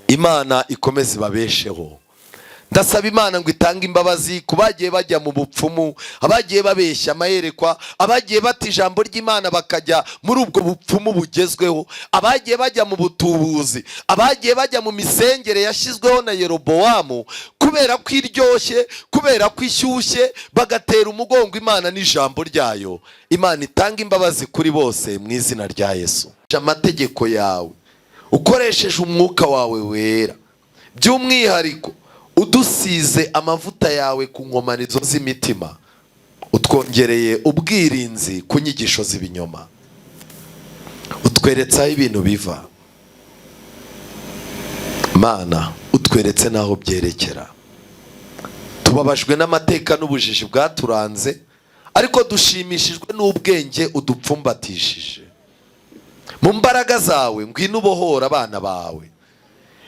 Imana ikomeze ibabesheho. Ndasaba Imana ngo itange imbabazi ku bagiye bajya mu bupfumu, abagiye babeshya amayerekwa, abagiye bata ijambo ry'Imana bakajya muri ubwo bupfumu bugezweho, abagiye bajya mu butubuzi, abagiye bajya mu misengere yashyizweho na Yerobowamu kubera ko iryoshye, kubera ko ishyushye, bagatera umugongo Imana n'ijambo ryayo. Imana itanga imbabazi kuri bose mu izina rya Yesu. Amategeko yawe ukoresheje umwuka wawe wera, by'umwihariko udusize amavuta yawe ku nkomanizo z'imitima, utwongereye ubwirinzi ku nyigisho z'ibinyoma, utweretse aho ibintu biva. Mana, utweretse n'aho byerekera. Tubabajwe n'amateka n'ubujiji bwaturanze, ariko dushimishijwe n'ubwenge udupfumbatishije. Mu mbaraga zawe ngwino ubohora abana bawe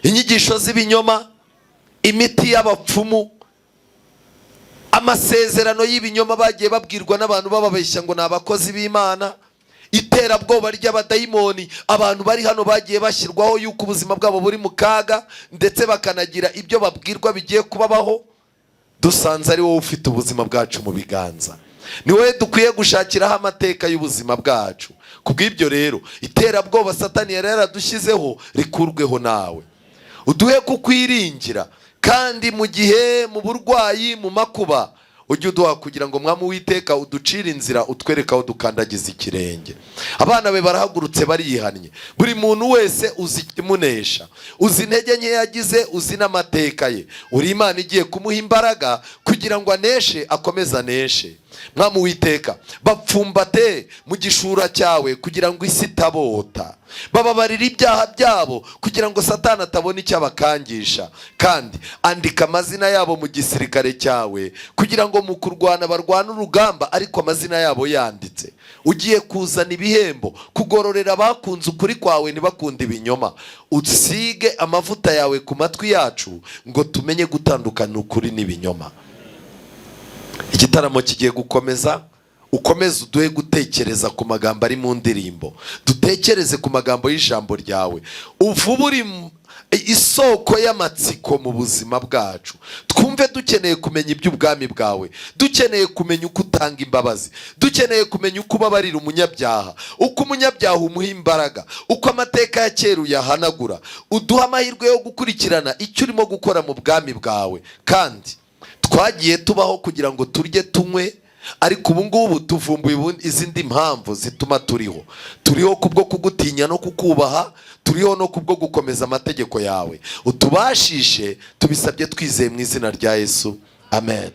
inyigisho z'ibinyoma, imiti y'abapfumu, amasezerano y'ibinyoma bagiye babwirwa n'abantu bababeshya ngo ni abakozi b'Imana, iterabwoba ry'abadayimoni abantu bari hano bagiye bashyirwaho yuko ubuzima bwabo buri mu kaga, ndetse bakanagira ibyo babwirwa bigiye kubabaho. Dusanze ari wowe ufite ubuzima bwacu mu biganza, ni wowe dukwiye gushakiraho amateka y'ubuzima bwacu. Kubw'ibyo rero iterabwoba Satani yari yaradushyizeho rikurweho nawe, uduhe kukwiringira, kandi mu gihe mu burwayi mu makuba ujye uduha kugira ngo Mwami Uwiteka uducire inzira, utwereka aho dukandagiza ikirenge. Abana be barahagurutse barihannye, buri muntu wese uzi ikimunesha, uzi intege nke yagize, uzi n'amateka ye. Uri Imana igiye kumuha imbaraga kugira ngo aneshe, akomeze aneshe. Mwami Uwiteka, bapfumbate mu gishura cyawe kugira ngo isi itabota, bababarira ibyaha byabo kugira ngo Satani atabona icyo abakangisha, kandi andika amazina yabo mu gisirikare cyawe kugira ngo mu kurwana barwane urugamba ariko amazina yabo yanditse. Ugiye kuzana ibihembo, kugororera abakunze ukuri kwawe ntibakunde ibinyoma. Usige amavuta yawe ku matwi yacu ngo tumenye gutandukana ukuri n'ibinyoma. Igitaramo kigiye gukomeza, ukomeze uduhe gutekereza ku magambo ari mu ndirimbo, dutekereze ku magambo y'ijambo ryawe, uvubure isoko y'amatsiko mu buzima bwacu. Twumve dukeneye kumenya iby'ubwami bwawe, dukeneye kumenya uko utanga imbabazi, dukeneye kumenya uko ubabarira umunyabyaha, uko umunyabyaha umuha imbaraga, uko amateka ya kera uyahanagura. Uduha amahirwe yo gukurikirana icyo urimo gukora mu bwami bwawe. Kandi twagiye tubaho kugira ngo turye tunywe, ariko ubu ngubu tuvumbuye izindi mpamvu zituma turiho kubwo kugutinya no kukubaha, turiho no kubwo gukomeza amategeko yawe. Utubashishe, tubisabye twizeye mu izina rya Yesu, amen.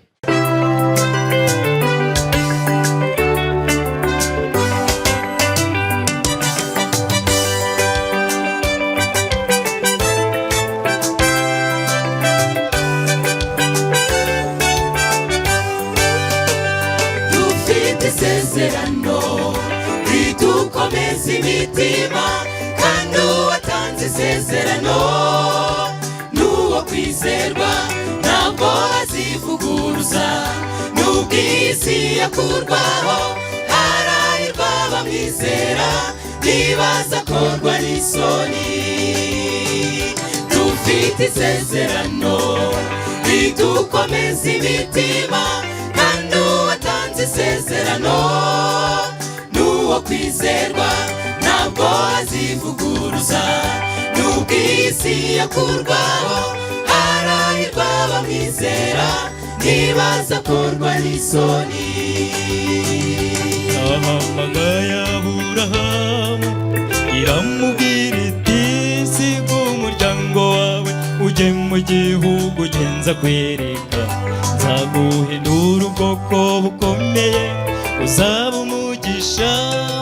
Isezerano ridukomeza imitima, kandi uwatanze isezerano n'uwo kwizerwa, ntabwo azivuguruza. Nubwo isi yakurwaho, harahirwa abamwizera, ntibazakorwa n'isoni. Dufite isezerano ridukomeza imitima, kandi uwatanze isezerano n'uwo kwizerwa, ntabwo azivuguruza. Nubwo isi yakurwaho, harahirwa abamwizera, ntibazakorwa n'isoni. Yahamagaye Aburahamu iramubwira iti, siga umuryango wawe ujye mu gihugu genza kwereka, nzaguhindura ubwoko bukomeye, uzaba umugisha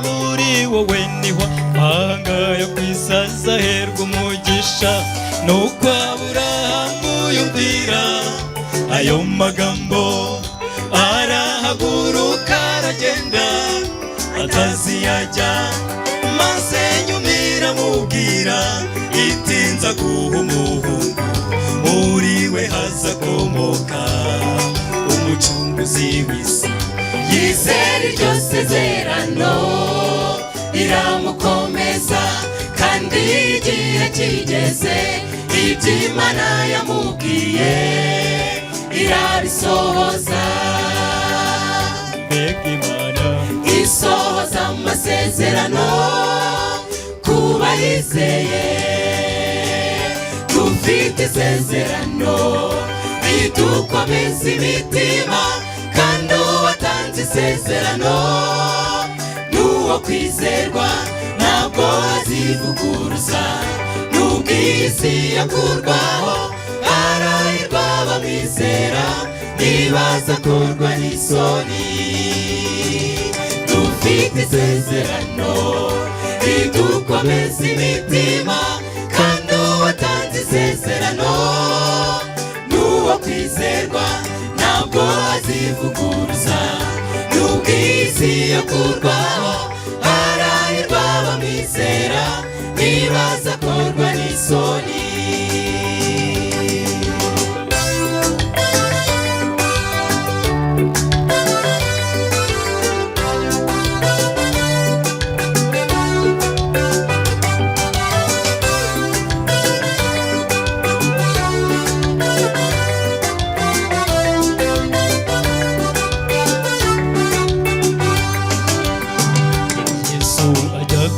muri wowe, niho mahanga yo ku isi azaherwa umugisha. Nuko Aburahamu yumvira ayo magambo, arahaguruka aragenda ataziyajya, maze nyumira mubwira iti, nzaguha umuhungu, muri we hazakomoka umucunguzi w'isi. Yizera iryo sezerano riramukomeza, kandi igihe kigeze iby'Imana yamubwiye irabisohoza. Mbega Imana isohoza amasezerano ku bayizeye. Dufite isezerano ridukomeza imitima, kandi uwatanze isezerano n'uwo kwizerwa, ntabwo azivuguruza. Nubwo isi yakurwaho, harahirwa bamwizera ntibazakorwa n'isoni. Dufite isezerano ridukomeza imitima, kandi uwatanze isezerano n'uwo kwizerwa ntabwo azivuguruza. Nubwo isi yakurwaho, harahirwa bamwizera ntibazakorwa n'isoni.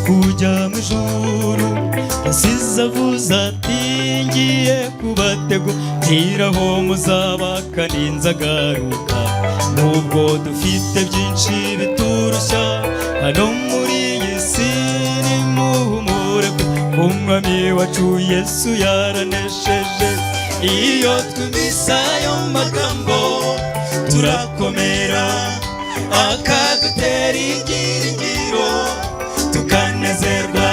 Kujya mu ijuru yasize avuze ati ngiye kubategurira aho muzaba kandi nzagaruka. Nubwo dufite byinshi biturushya hano muri iyi si, nimuhumure kuko umwami wacu Yesu yaranesheje. Iyo twumvise ayo magambo turakomera, akadutera ibyiringiro tukanezerwa.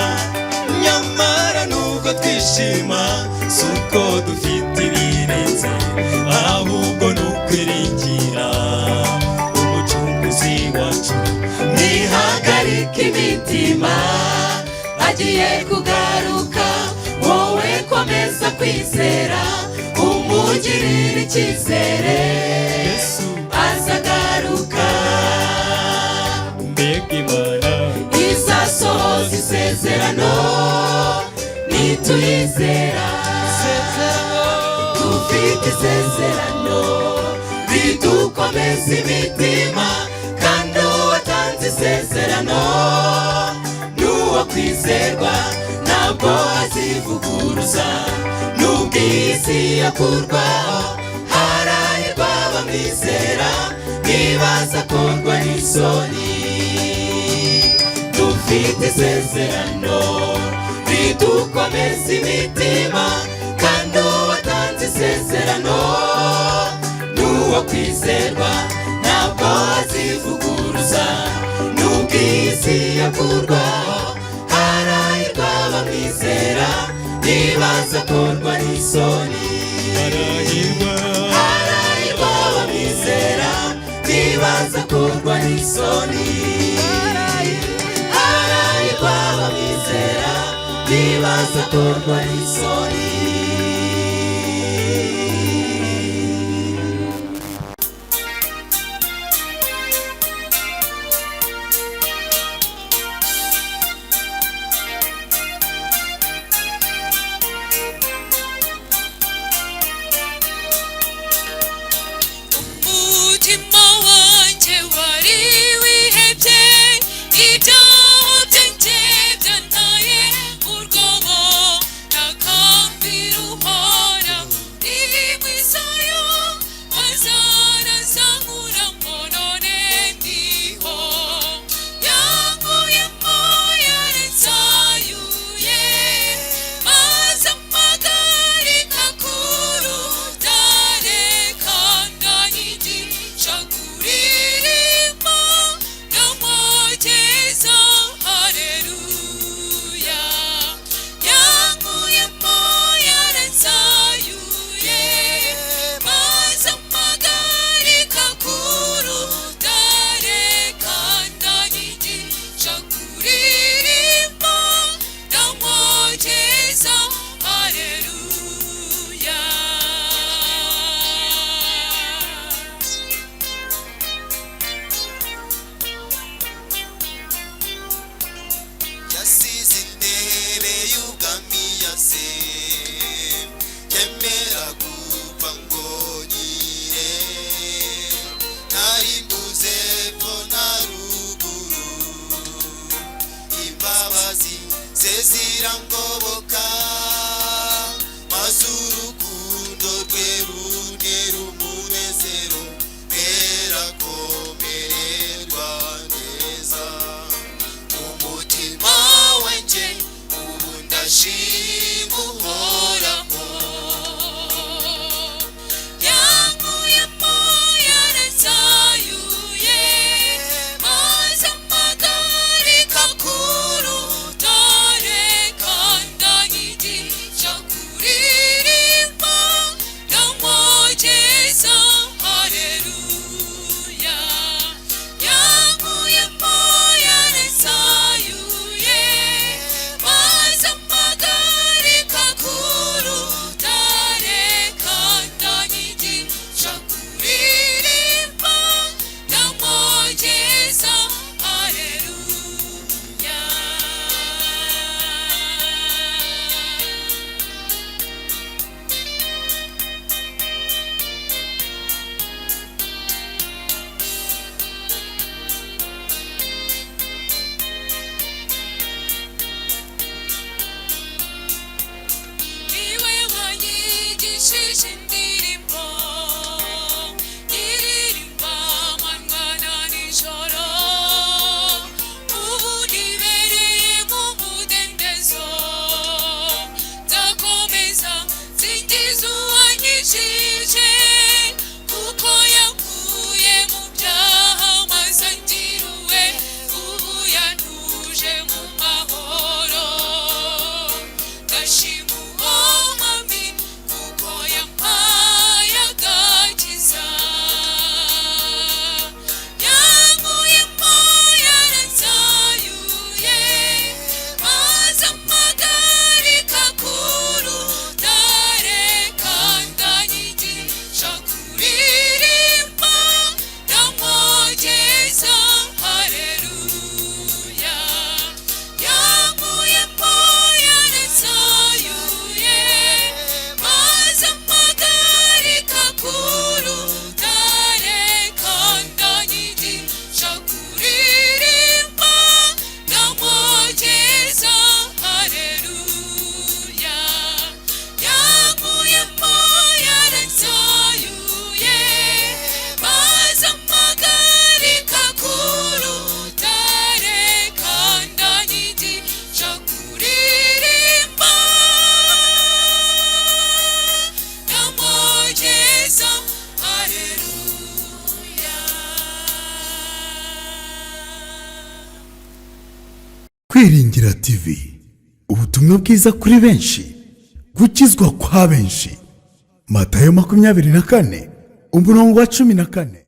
Nyamara nubwo twishima, si uko dufite ibirenze, ahubwo ni ukwiringira umucunguzi wacu. Ntihagarike imitima, agiye kugaruka. Wowe komeza kwizera, umugirire icyizere, Yesu azagaruka. mbega Imana izasohoza isezerano nituyizera. Dufite isezerano ridukomeza imitima, kandi uwatanze isezerano n'uwo kwizerwa ntabwo azivuguruza. Nubwo isi yakurwaho, harahirwa bamwizera ntibazakorwa n'isoni. Dufite isezerano ridukomeza imitima, kandi uwatanze isezerano n'uwo kwizerwa ntabwo azivuguruza. Nubwo isi yakurwaho, harahirwa bamwizera ntibazakorwa n'isoni. Harahirwa bamwizera ntibazakorwa n'isoni. Harahirwa bamwizera ntibazakorwa n'isoni. umutima wanjye wari wihebye, ibyaha byanjye byantaye urwobo. Ntakambira uhoraho, iri mwizayo azankuramo, none ndiho. Yankuyemo yarensayuye, maze ampagarika ku rutare, kandi anyigisha kuririmba ndamwogeza. Haleluya. Yankuyemo yarensayuye, maze ampagarika ku rutare, kandi anyigisha kuririmba ndamwogeza. Haleluya. Yasize intebe y'ubwami ya se, yemera gupfa ngo nyire. Ntari mbuze epfo na ruguru, imbabazi ze zirangoboka, maze urukundo rwe runtera umunezero, mpera komererwa neza. Umutima wanjye ubu ndashima uhoraho, 신디림보 이리림바 만가나 니셔로 우리 베리에 무무된 데서 자코메사 진지수 아니시제 구코야 구에 묵자 마산지루에 우야 누제 무마호로 다시 무엄함이 구코야 마야가 지사 양우의 마야는 사유에 마상마가리 가쿠루 달에 간단히지 샤쿠리림마 나머지에서 할렐루야 양우의 마야는 사유에 마상마가리 가쿠루 달에 간단히지 샤쿠리림마 나머지에서 할렐루야 양우의 마야는 사유에 마상마가리 가쿠루 달에 간단히지 샤쿠리림마 나머지에서 할렐루야. Kwiringira TV, ubutumwa bwiza kuri benshi, gukizwa kwa benshi. Matayo 24 umurongo wa 14.